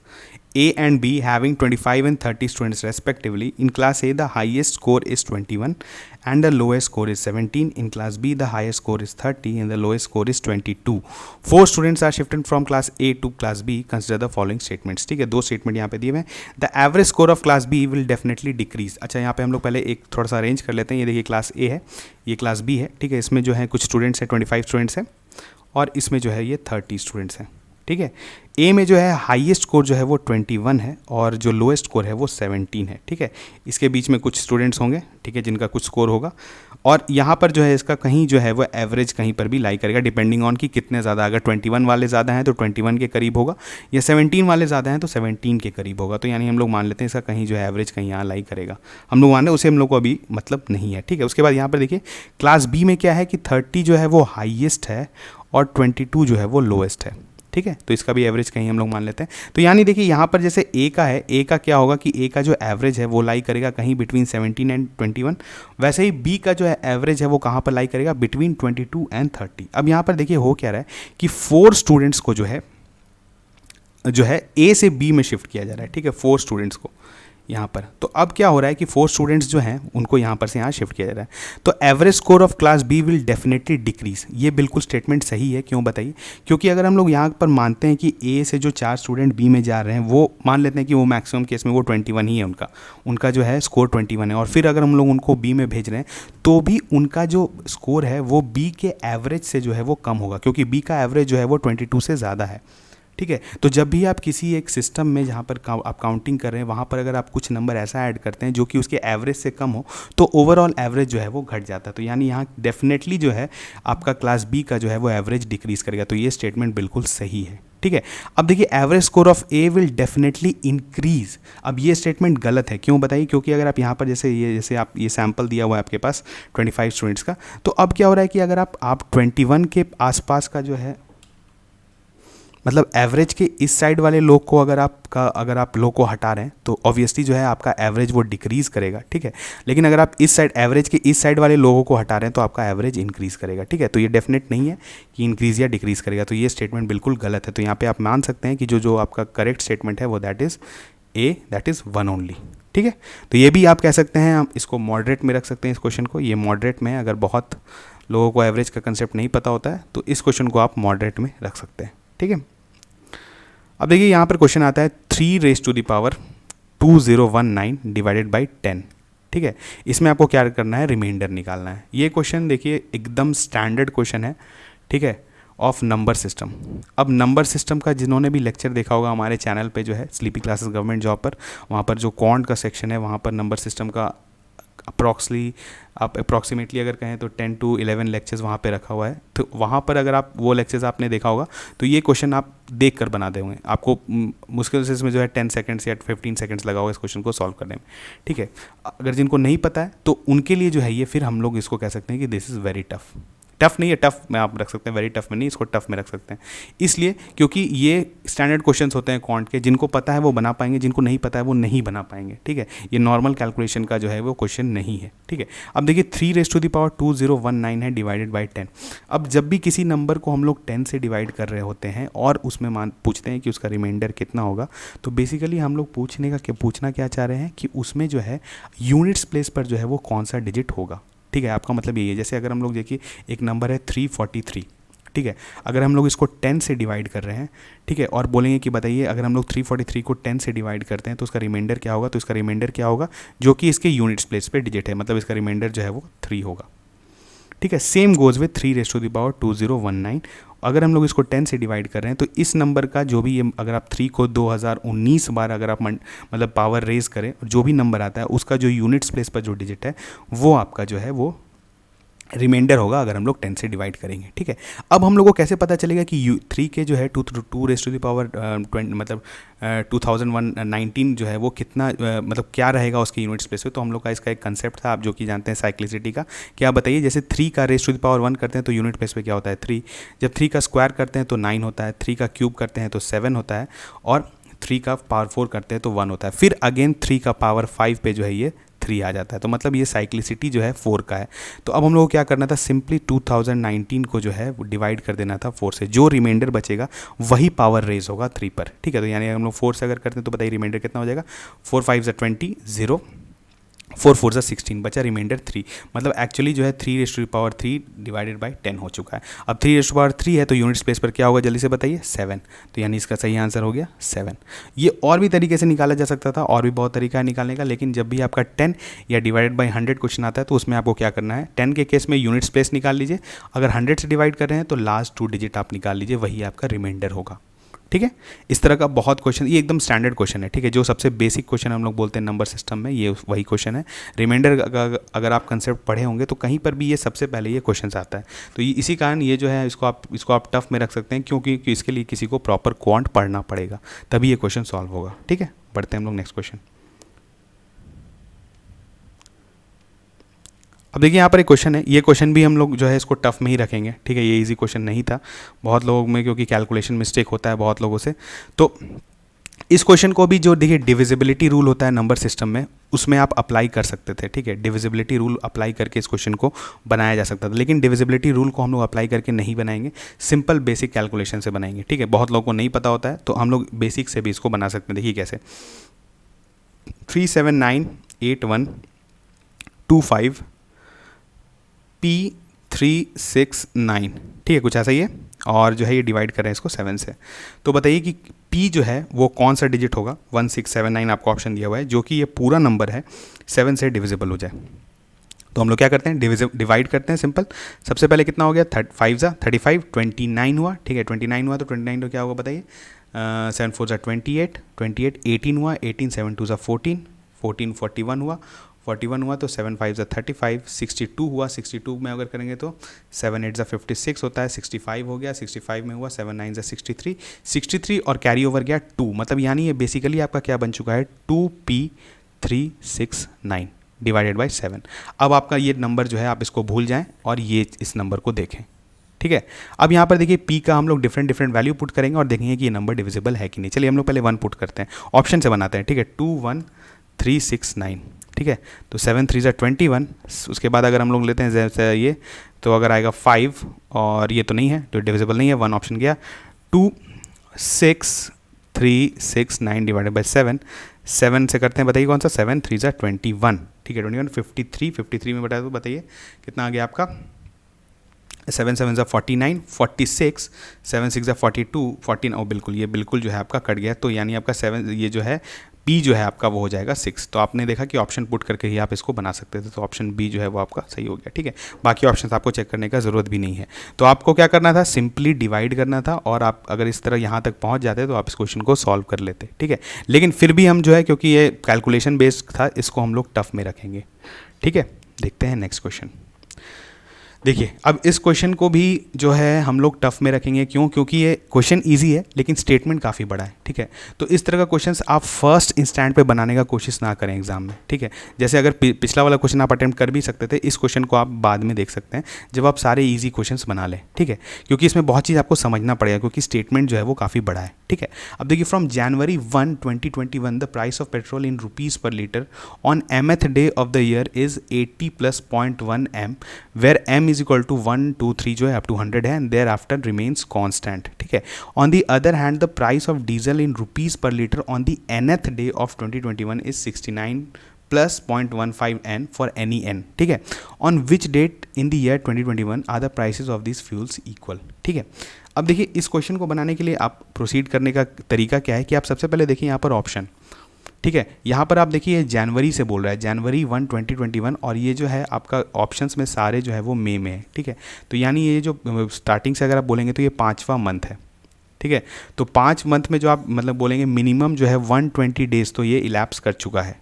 A and B having 25 and 30 students respectively. In class A, the highest score is 21 and the lowest score is 17. In class B, the highest score is 30 and the lowest score is 22. 4 students are shifted from class A to class B. Consider the following statements. ठीक है, 2 स्टेटमेंट यहाँ पे दिए हुए हैं। The average score of class B will definitely decrease. अच्छा, यहाँ पे हम लोग पहले एक थोड़ा सा अरेंज कर लेते हैं। ये देखिए, क्लास A है, ये क्लास B है। ठीक है, इसमें जो है कुछ स्टूडेंट्स हैं, 25 स्टूडेंट्स हैं, और इसमें जो है ये 30 स्टूडेंट्स हैं। ठीक है, ए में जो है हाईएस्ट स्कोर जो है वो 21 है, और जो लोएस्ट स्कोर है वो 17 है। ठीक है, इसके बीच में कुछ स्टूडेंट्स होंगे, ठीक है, जिनका कुछ स्कोर होगा, और यहाँ पर जो है इसका कहीं जो है वो एवरेज कहीं पर भी लाई करेगा, डिपेंडिंग ऑन कि कितने ज़्यादा। अगर 21 वाले ज़्यादा हैं तो 21 के करीब होगा, या 17 वाले ज़्यादा हैं तो 17 के करीब होगा। तो यानी हम लोग मान लेते हैं इसका कहीं जो है एवरेज कहीं यहाँ लाई करेगा। हम लोग मान रहे हैं, उसे हम लोग को अभी मतलब नहीं है। ठीक है, उसके बाद यहाँ पर देखिए क्लास बी में क्या है कि 30 जो है वो हाईएस्ट है और 22 जो है वो लोएस्ट है। ठीक है, तो इसका भी एवरेज कहीं हम लोग मान लेते हैं। तो यानी देखिए यहाँ पर जैसे ए का है, ए का क्या होगा कि ए का जो एवरेज है वो लाई करेगा कहीं बिटवीन 17 एंड 21। वैसे ही बी का जो है एवरेज है वो कहाँ पर लाई करेगा, बिटवीन 22 एंड 30। अब यहाँ पर देखिए हो क्या रहा है कि 4 स्टूडेंट्स को जो है ए से बी में शिफ्ट किया जा रहा है। ठीक है, 4 स्टूडेंट्स को यहाँ पर। तो अब क्या हो रहा है कि 4 स्टूडेंट्स जो हैं उनको यहाँ पर से यहाँ शिफ्ट किया जा रहा है। तो average score of class B will definitely decrease. ये बिल्कुल स्टेटमेंट सही है, क्यों बताइए? क्योंकि अगर हम लोग यहाँ पर मानते हैं कि ए से जो 4 स्टूडेंट बी में जा रहे हैं, वो मान लेते हैं कि वो मैक्सिमम केस में वो 21 ही है, उनका जो है स्कोर 21 है, और फिर अगर हम लोग उनको बी में भेज रहे हैं तो भी उनका जो स्कोर है वो बी के एवरेज से जो है वो कम होगा, क्योंकि बी का एवरेज जो है वो 22 से ज़्यादा है। ठीक है, तो जब भी आप किसी एक सिस्टम में जहाँ पर आप काउंटिंग कर रहे हैं, वहाँ पर अगर आप कुछ नंबर ऐसा ऐड करते हैं जो कि उसके एवरेज से कम हो, तो ओवरऑल एवरेज जो है वो घट जाता है। तो यानी यहाँ डेफिनेटली जो है आपका क्लास बी का जो है वो एवरेज डिक्रीज करेगा। तो ये स्टेटमेंट बिल्कुल सही है। ठीक है, अब देखिए average score of A will definitely increase. अब ये स्टेटमेंट गलत है, क्यों बताइए? क्योंकि अगर आप यहाँ पर जैसे आप ये सैम्पल दिया हुआ है आपके पास 25 स्टूडेंट्स का, तो अब क्या हो रहा है कि अगर आप 21 के आसपास का जो है, मतलब एवरेज के इस साइड वाले लोग को अगर आप लोग को हटा रहे हैं तो ऑब्वियसली जो है आपका एवरेज वो डिक्रीज़ करेगा। ठीक है, लेकिन अगर आप इस साइड एवरेज के इस साइड वाले लोगों को हटा रहे हैं तो आपका एवरेज इंक्रीज़ करेगा। ठीक है, तो ये डेफिनेट नहीं है कि इंक्रीज़ या डिक्रीज़ करेगा। तो ये स्टेटमेंट बिल्कुल गलत है। तो यहाँ पर आप मान सकते हैं कि जो आपका करेक्ट स्टेटमेंट है वो that is a, that is 1 only. ठीक है, तो ये भी आप कह सकते हैं, आप इसको मॉडरेट में रख सकते हैं। इस क्वेश्चन को ये मॉडरेट में, अगर बहुत लोगों को एवरेज का कंसेप्ट नहीं पता होता है तो इस क्वेश्चन को आप मॉडरेट में रख सकते हैं। ठीक है, अब देखिए यहाँ पर क्वेश्चन आता है 3 raise to the power 2019 divided by 10। ठीक है, इसमें आपको क्या करना है, रिमाइंडर निकालना है। ये क्वेश्चन देखिए एकदम स्टैंडर्ड क्वेश्चन है। ठीक है, ऑफ नंबर सिस्टम। अब नंबर सिस्टम का जिन्होंने भी लेक्चर देखा होगा हमारे चैनल पे जो है स्लीपी क्लासेस गवर्नमेंट जॉब पर, वहाँ पर जो क्वांट का सेक्शन है वहाँ पर नंबर सिस्टम का अप्रॉक्सीमेटली अगर कहें तो 10 to 11 लेक्चर्स वहाँ पे रखा हुआ है। तो वहाँ पर अगर आप वो लेक्चर्स आपने देखा होगा तो ये क्वेश्चन आप देख कर बना देंगे। आपको मुश्किल से इसमें जो है 10 सेकंड्स या 15 सेकंड्स लगा होगा इस क्वेश्चन को सॉल्व करने में। ठीक है, अगर जिनको नहीं पता है तो उनके लिए जो है ये फिर हम लोग इसको कह सकते हैं कि this is very tough. Tough नहीं है, टफ में आप रख सकते हैं, वेरी टफ में नहीं, इसको टफ में रख सकते हैं। इसलिए क्योंकि ये स्टैंडर्ड क्वेश्चंस होते हैं क्वांट के, जिनको पता है वो बना पाएंगे, जिनको नहीं पता है वो नहीं बना पाएंगे। ठीक है, ये नॉर्मल कैलकुलेशन का जो है वो क्वेश्चन नहीं है। ठीक है, अब देखिए 3 रेज़ टू द पावर 2019 है डिवाइडेड बाई 10। अब जब भी किसी नंबर को हम लोग 10 से डिवाइड कर रहे होते हैं और उसमें पूछते हैं कि उसका रिमाइंडर कितना होगा, तो बेसिकली हम लोग पूछना क्या चाह रहे हैं कि उसमें जो है यूनिट्स प्लेस पर जो है वो कौन सा डिजिट होगा। ठीक है, आपका मतलब यही है, जैसे अगर हम लोग देखिए एक नंबर है 343। ठीक है, अगर हम लोग इसको 10 से डिवाइड कर रहे हैं, ठीक है, और बोलेंगे कि बताइए अगर हम लोग 343 को 10 से डिवाइड करते हैं तो उसका रिमाइंडर क्या होगा, तो इसका रिमाइंडर क्या होगा जो कि इसके यूनिट्स प्लेस पे डिजिट है, मतलब इसका रिमाइंडर जो है वो 3 होगा। ठीक है, same goes with 3 raise to the power 2019। अगर हम लोग इसको 10 से डिवाइड कर रहे हैं तो इस नंबर का जो भी, ये अगर आप 3 को 2019 बार अगर आप मतलब पावर रेज करें, जो भी नंबर आता है उसका जो यूनिट्स प्लेस पर जो डिजिट है वो आपका जो है वो रिमाइंडर होगा अगर हम लोग 10 से डिवाइड करेंगे, ठीक है। अब हम लोग को कैसे पता चलेगा कि थ्री के जो है to raise to the power 2019 जो है वो कितना मतलब क्या रहेगा उसके यूनिट स्पेस पे। तो हम लोग का इसका एक कंसेप्ट था, आप जो कि जानते हैं साइक्लिसिटी का। क्या बताइए, जैसे 3 का रेस टू द पावर 1 करते हैं तो यूनिट स्पेस पे क्या होता है 3, जब 3 का स्क्वायर करते हैं तो 9 होता है, 3 का क्यूब करते हैं तो 7 होता है, और 3 का पावर 4 करते हैं तो 1 होता है। फिर अगेन 3 का पावर 5 पे जो है ये 3 आ जाता है। तो मतलब ये साइक्लिसिटी जो है 4 का है। तो अब हम लोग को क्या करना था, सिंपली 2019 को जो है डिवाइड कर देना था 4 से, जो रिमाइंडर बचेगा वही पावर रेज होगा 3 पर, ठीक है। तो यानी हम लोग 4 से अगर करते हैं तो बताइए रिमाइंडर कितना हो जाएगा, 4 5 20 0, 4 4 16, बचा रिमाइंडर 3। मतलब एक्चुअली जो है 3 raise to the power 3 divided by 10 हो चुका है। अब 3 रेज़ टू पावर 3 है तो यूनिट स्पेस पर क्या होगा जल्दी से बताइए, 7। तो यानी इसका सही आंसर हो गया 7। ये और भी तरीके से निकाला जा सकता था, और भी बहुत तरीका है निकालने का, लेकिन जब भी आपका 10 या डिवाइडेड बाई 100 क्वेश्चन आता है तो उसमें आपको क्या करना है, 10 के केस में यूनिट स्पेस निकाल लीजिए, अगर 100 से डिवाइड कर रहे हैं तो लास्ट 2 डिजिट आप निकाल लीजिए, वही आपका रिमाइंडर होगा, ठीक है। इस तरह का बहुत क्वेश्चन, ये एकदम स्टैंडर्ड क्वेश्चन है, ठीक है। जो सबसे बेसिक क्वेश्चन हम लोग बोलते हैं नंबर सिस्टम में, ये वही क्वेश्चन है। रिमाइंडर अगर आप कंसेप्ट पढ़े होंगे तो कहीं पर भी ये सबसे पहले ये क्वेश्चन आता है। तो इसी कारण ये जो है इसको आप टफ में रख सकते हैं, क्योंकि इसके लिए किसी को प्रॉपर क्वांट पढ़ना पड़ेगा, तभी ये क्वेश्चन सॉल्व होगा, ठीक है। बढ़ते हैं हम लोग नेक्स्ट क्वेश्चन। अब देखिए यहाँ पर एक क्वेश्चन है, ये क्वेश्चन भी हम लोग जो है इसको टफ में ही रखेंगे, ठीक है। ये इजी क्वेश्चन नहीं था बहुत लोगों में, क्योंकि कैलकुलेशन मिस्टेक होता है बहुत लोगों से। तो इस क्वेश्चन को भी जो देखिए डिविजिबिलिटी रूल होता है नंबर सिस्टम में, उसमें आप अप्लाई कर सकते थे, ठीक है। डिविजिबिलिटी रूल अप्लाई करके इस क्वेश्चन को बनाया जा सकता था, लेकिन डिविजिबिलिटी रूल को हम लोग अप्लाई करके नहीं बनाएंगे, सिंपल बेसिक कैलकुलेशन से बनाएंगे, ठीक है। बहुत लोगों को नहीं पता होता है तो हम लोग बेसिक से भी इसको बना सकते हैं। देखिए कैसे, 3798125 P369, ठीक है, कुछ ऐसा ही है। और जो है ये डिवाइड कर रहे हैं इसको 7 से। तो बताइए कि P जो है वो कौन सा डिजिट होगा, 1679 आपको ऑप्शन दिया हुआ है, जो कि ये पूरा नंबर है 7 से डिविजिबल हो जाए। तो हम लोग क्या करते हैं, डिवाइड करते हैं सिंपल। सबसे पहले कितना हो गया, 5 ज़ा 35, 29 हुआ, ठीक है। 29 हुआ तो 29 तो क्या होगा बताइए, 7 4 ज़ा 28, 18 हुआ, 18 7 2 ज़ा 14, 41 हुआ, 41 हुआ तो 7 5 ज़ा 35, 62 हुआ, 62 में अगर करेंगे तो 7 8 ज़ा 56 होता है, 65 हो गया, 65 में हुआ 7 9 ज़ा 63, 63 और कैरी ओवर गया 2, मतलब यानी ये बेसिकली आपका क्या बन चुका है, 2P369 डिवाइडेड बाई 7। अब आपका ये नंबर जो है आप इसको भूल जाएं और ये इस नंबर को देखें, ठीक है। अब यहाँ पर देखिए P का हम लोग डिफरेंट वैल्यू पुट करेंगे और देखेंगे कि ये नंबर डिविजिबल है कि नहीं। चलिए हम लोग पहले 1 पुट करते हैं, ऑप्शन से बनाते हैं, ठीक है। 21369, ठीक है। तो 7 3 ज़ा 21, उसके बाद अगर हम लोग लेते हैं जैसे ये, तो अगर आएगा 5 और ये तो नहीं है तो डिविजिबल नहीं है, 1 ऑप्शन गया। 26369 डिवाइडेड बाई 7, 7 से करते हैं, बताइए कौन सा, 7 3 ज़ा 21, ठीक है। 21 53 में बताया तो बताइए कितना आ गया आपका, 7 7 ज़ा 49, 46, 7 6 ज़ा 42, 14, और बिल्कुल ये बिल्कुल जो है आपका कट गया। तो यानी आपका 7 ये जो है P जो है आपका वो हो जाएगा 6। तो आपने देखा कि ऑप्शन पुट करके ही आप इसको बना सकते थे, तो ऑप्शन B जो है वो आपका सही हो गया, ठीक है। बाकी ऑप्शन आपको चेक करने का ज़रूरत भी नहीं है। तो आपको क्या करना था, सिंपली डिवाइड करना था, और आप अगर इस तरह यहाँ तक पहुँच जाते तो आप इस क्वेश्चन को सॉल्व कर लेते, ठीक है। लेकिन फिर भी हम जो है, क्योंकि ये कैलकुलेशन बेस्ड था, इसको हम लोग टफ में रखेंगे, ठीक है। देखते हैं नेक्स्ट क्वेश्चन। देखिए अब इस क्वेश्चन को भी जो है हम लोग टफ में रखेंगे, क्यों, क्योंकि ये क्वेश्चन इजी है लेकिन स्टेटमेंट काफ़ी बड़ा है, ठीक है। तो इस तरह का क्वेश्चंस आप फर्स्ट इंस्टेंट पे बनाने का कोशिश ना करें एग्जाम में, ठीक है। जैसे अगर पिछला वाला क्वेश्चन आप अटेम्प्ट कर भी सकते थे, इस क्वेश्चन को आप बाद में देख सकते हैं जब आप सारे ईजी क्वेश्चंस बना लें, ठीक है। क्योंकि इसमें बहुत चीज़ आपको समझना पड़ेगा, क्योंकि स्टेटमेंट जो है वो काफ़ी बड़ा है, ठीक है। अब देखिए, from January 1 2021 the price of petrol in rupees per litre on mth day of the year is 80 + 0.1 m, where m is equal to 1 2 3 जो है अप टू 100 है, and thereafter remains constant, ठीक है। On the other hand the price of diesel in rupees per litre on the nth day of 2021 is 69 + 0.15 n for any n, ठीक है। On which date in the year 2021 are the prices of this fuels equal, ठीक है। अब देखिए इस क्वेश्चन को बनाने के लिए आप प्रोसीड करने का तरीका क्या है कि आप सबसे पहले देखिए यहाँ पर ऑप्शन, ठीक है। यहाँ पर आप देखिए जनवरी से बोल रहा है, January 1 2021, और ये जो है आपका ऑप्शंस में सारे जो है वो मई में है, ठीक है। तो यानी ये जो स्टार्टिंग से अगर आप बोलेंगे तो ये 5वां मंथ है, ठीक है। तो 5 मंथ में जो आप मतलब बोलेंगे मिनिमम जो है 120 डेज तो ये इलैप्स कर चुका है,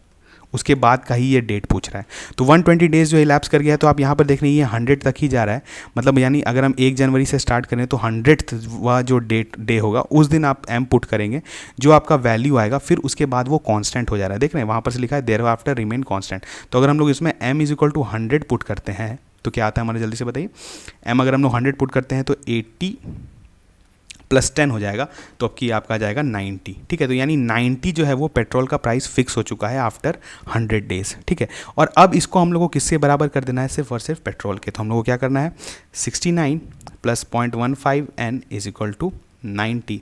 उसके बाद का ही ये डेट पूछ रहा है। तो 120 डेज जो इलैप्स कर गया है, तो आप यहाँ पर देख रहे हैं ये 100 तक ही जा रहा है, मतलब यानी अगर हम 1 जनवरी से स्टार्ट करें तो 100वां जो डे होगा उस दिन आप m पुट करेंगे, जो आपका वैल्यू आएगा, फिर उसके बाद वो कांस्टेंट हो जा रहा है। देख रहे हैं वहाँ पर से लिखा है देयर आफ्टर रिमेन कांस्टेंट। तो अगर हम लोग इसमें m is equal to 100 put करते हैं तो क्या आता है हमारे, जल्दी से बताइए। m अगर हम लोग 100 पुट करते हैं तो 80 प्लस 10 हो जाएगा, तो अब की आपका आ जाएगा 90। ठीक है, तो यानी 90 जो है वो पेट्रोल का प्राइस फिक्स हो चुका है आफ्टर 100 डेज। ठीक है, और अब इसको हम लोग को किससे बराबर कर देना है, सिर्फ और सिर्फ पेट्रोल के। तो हम लोग को क्या करना है, 69 plus 0.15 n is equal to 90।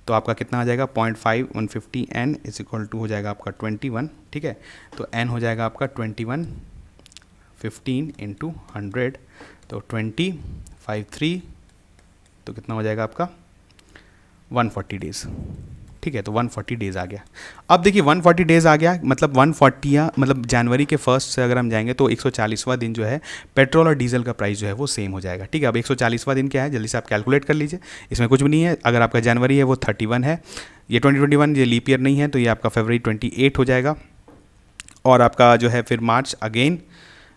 तो आपका कितना आ जाएगा, 0.5 n इज इक्वल टू हो जाएगा आपका 21। ठीक है, तो n हो जाएगा आपका 21, 15 इंटू 100, तो 20, 5 3, तो कितना हो जाएगा आपका 140 डेज़। ठीक है, तो 140 डेज़ आ गया। अब देखिए 140 डेज़ आ गया, मतलब 140 या मतलब जनवरी के फर्स्ट से अगर हम जाएंगे तो 140वां दिन जो है पेट्रोल और डीजल का प्राइस जो है वो सेम हो जाएगा। ठीक है, अब 140वां दिन क्या है, जल्दी से आप कैलकुलेट कर लीजिए, इसमें कुछ भी नहीं है। अगर आपका जनवरी है वो 31 है, ये 2021, ये लीप ईयर नहीं है, तो ये आपका फरवरी 28 हो जाएगा। और आपका जो है फिर March again,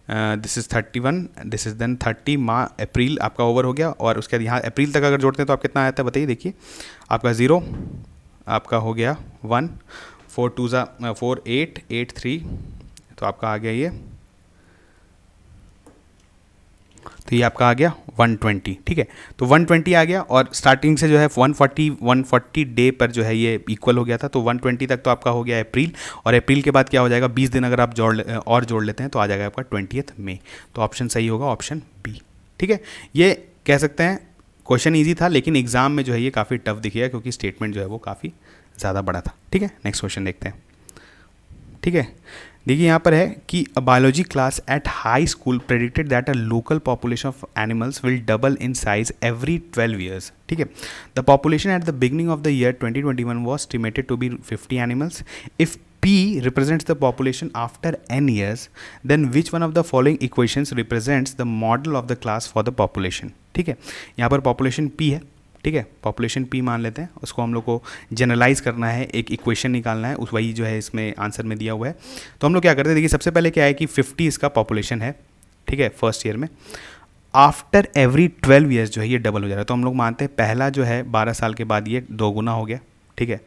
this is 31, this is then 30, April आपका ओवर हो गया। और उसके बाद यहाँ अप्रैल तक अगर जोड़ते हैं तो आप कितना आता है बताइए। देखिए आपका 0, आपका हो गया 1, 4 2 4 8 8 3, तो आपका आ गया ये, तो ये आपका आ गया 120। ठीक है, तो 120 आ गया, और स्टार्टिंग से जो है 140 डे पर जो है ये इक्वल हो गया था, तो 120 तक तो आपका हो गया अप्रैल। और अप्रैल के बाद क्या हो जाएगा, 20 दिन अगर आप जोड़ लेते हैं तो आ जाएगा आपका 20 मई। तो ऑप्शन सही होगा ऑप्शन बी। ठीक है, ये कह सकते हैं क्वेश्चन ईजी था, लेकिन एग्जाम में जो है ये काफ़ी टफ दिखेगा क्योंकि स्टेटमेंट जो है वो काफ़ी ज़्यादा बड़ा था। ठीक है, नेक्स्ट क्वेश्चन देखते हैं। ठीक है, देखिए यहाँ पर है कि a biology class at high school predicted that a local population of animals will double in size every 12 years. ठीक है, the population at the beginning of the year 2021 was estimated to be 50 animals. If P represents the population after n years, then which one of the following equations represents the model of the class for the population? ठीक है, यहाँ पर पॉपुलेशन P है। ठीक है, पॉपुलेशन P मान लेते हैं, उसको हम लोग को जनरलाइज करना है, एक इक्वेशन निकालना है, उस वही जो है इसमें आंसर में दिया हुआ है। तो हम लोग क्या करते हैं, देखिए सबसे पहले क्या है कि 50 इसका पॉपुलेशन है। ठीक है, फर्स्ट ईयर में आफ्टर एवरी 12 ईयर्स जो है ये डबल हो जा रहा है। तो हम लोग मानते हैं पहला जो है 12 साल के बाद ये 2 गुना हो गया। ठीक है,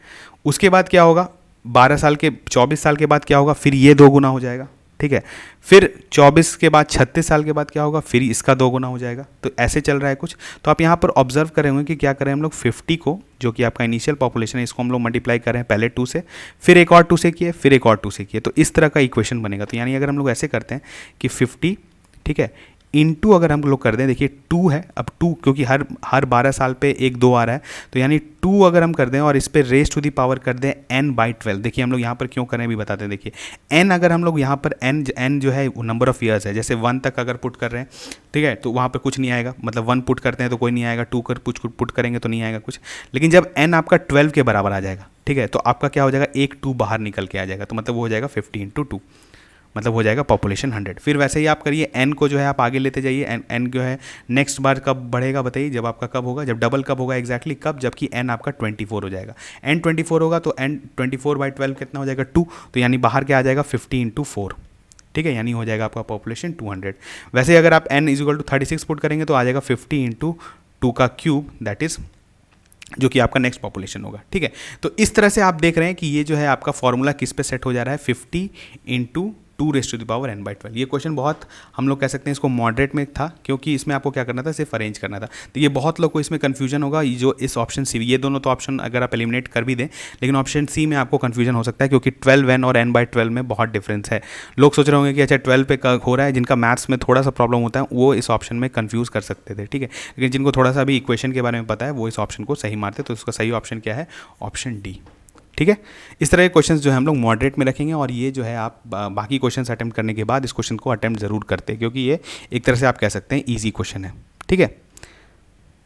उसके बाद क्या होगा, 12 साल के 24 साल के बाद क्या होगा, फिर ये 2 गुना हो जाएगा। ठीक है, फिर 24 के बाद 36 साल के बाद क्या होगा, फिर इसका 2 गुना हो जाएगा। तो ऐसे चल रहा है कुछ। तो आप यहाँ पर ऑब्जर्व कर रहे होंगे कि क्या करें हम लोग, 50 को जो कि आपका इनिशियल पॉपुलेशन है इसको हम लोग मल्टीप्लाई कर रहे हैं पहले 2 से, फिर एक और 2 से किए, फिर एक और 2 से किए, तो इस तरह का इक्वेशन बनेगा। तो यानी अगर हम लोग ऐसे करते हैं कि 50, ठीक है, इनटू अगर हम लोग कर दें, देखिए 2 है, अब 2 क्योंकि हर 12 साल पे 1 2 आ रहा है, तो यानी 2 अगर हम कर दें और इस पे रेस टू दी पावर कर दें n/12। देखिए हम लोग यहाँ पर क्यों करें भी बताते हैं। देखिए n अगर हम लोग यहाँ पर n जो है नंबर ऑफ ईयर्स है, जैसे 1 तक अगर पुट कर रहे हैं, ठीक है, तो वहाँ पर कुछ नहीं आएगा, मतलब 1 पुट करते हैं तो कोई नहीं आएगा, 2 कर पुट करेंगे तो नहीं आएगा कुछ। लेकिन जब n आपका 12 के बराबर आ जाएगा, ठीक है, तो आपका क्या हो जाएगा, एक 2 बाहर निकल के आ जाएगा, तो मतलब वो हो जाएगा 50 × 2, मतलब हो जाएगा पॉपुलेशन 100। फिर वैसे ही आप करिए, n को जो है आप आगे लेते जाइए। n जो है नेक्स्ट बार कब बढ़ेगा बताइए, जब आपका कब होगा, जब डबल कब होगा एग्जैक्टली कब, जबकि n आपका 24 हो जाएगा। n 24 होगा तो n 24/12 कितना हो जाएगा 2, तो यानी बाहर क्या आ जाएगा 50 × 4। ठीक है, यानी हो जाएगा आपका पॉपुलेशन 200। वैसे ही अगर आप n = 36 पुट करेंगे तो आ जाएगा 50 × 2 का क्यूब, दैट इज़ जो कि आपका नेक्स्ट पॉपुलेशन होगा। ठीक है, तो इस तरह से आप देख रहे हैं कि ये जो है आपका फॉर्मूला किस पे सेट हो जा रहा है, 50 × 2⁻n/12। ये क्वेश्चन बहुत हम लोग कह सकते हैं इसको मॉडरेट में था, क्योंकि इसमें आपको क्या करना था, सिर्फ अरेंज करना था। तो ये बहुत लोग को इसमें कन्फ्यूजन होगा, ये जो इस ऑप्शन सी, ये दोनों तो ऑप्शन अगर आप एलिमिनेट कर भी दें, लेकिन ऑप्शन सी में आपको कन्फ्यूजन हो सकता है क्योंकि 12n और n/12 में बहुत डिफरेंस है। लोग सोच रहे होंगे कि अच्छा 12 पे हो रहा है, जिनका मैथ्स में थोड़ा सा प्रॉब्लम होता है वो इस ऑप्शन में कन्फ्यूज़ कर सकते थे। ठीक है, लेकिन जिनको थोड़ा सा भी इक्वेशन के बारे में पता है वो इस ऑप्शन को सही मारते, तो इसका सही ऑप्शन क्या है, ऑप्शन डी। ठीक है, इस तरह के क्वेश्चंस जो है हम लोग मॉडरेट में रखेंगे, और ये जो है आप बाकी क्वेश्चंस अटेम्प्ट करने के बाद इस क्वेश्चन को अटेम्प्ट ज़रूर करते हैं, क्योंकि ये एक तरह से आप कह सकते हैं ईजी क्वेश्चन है। ठीक है,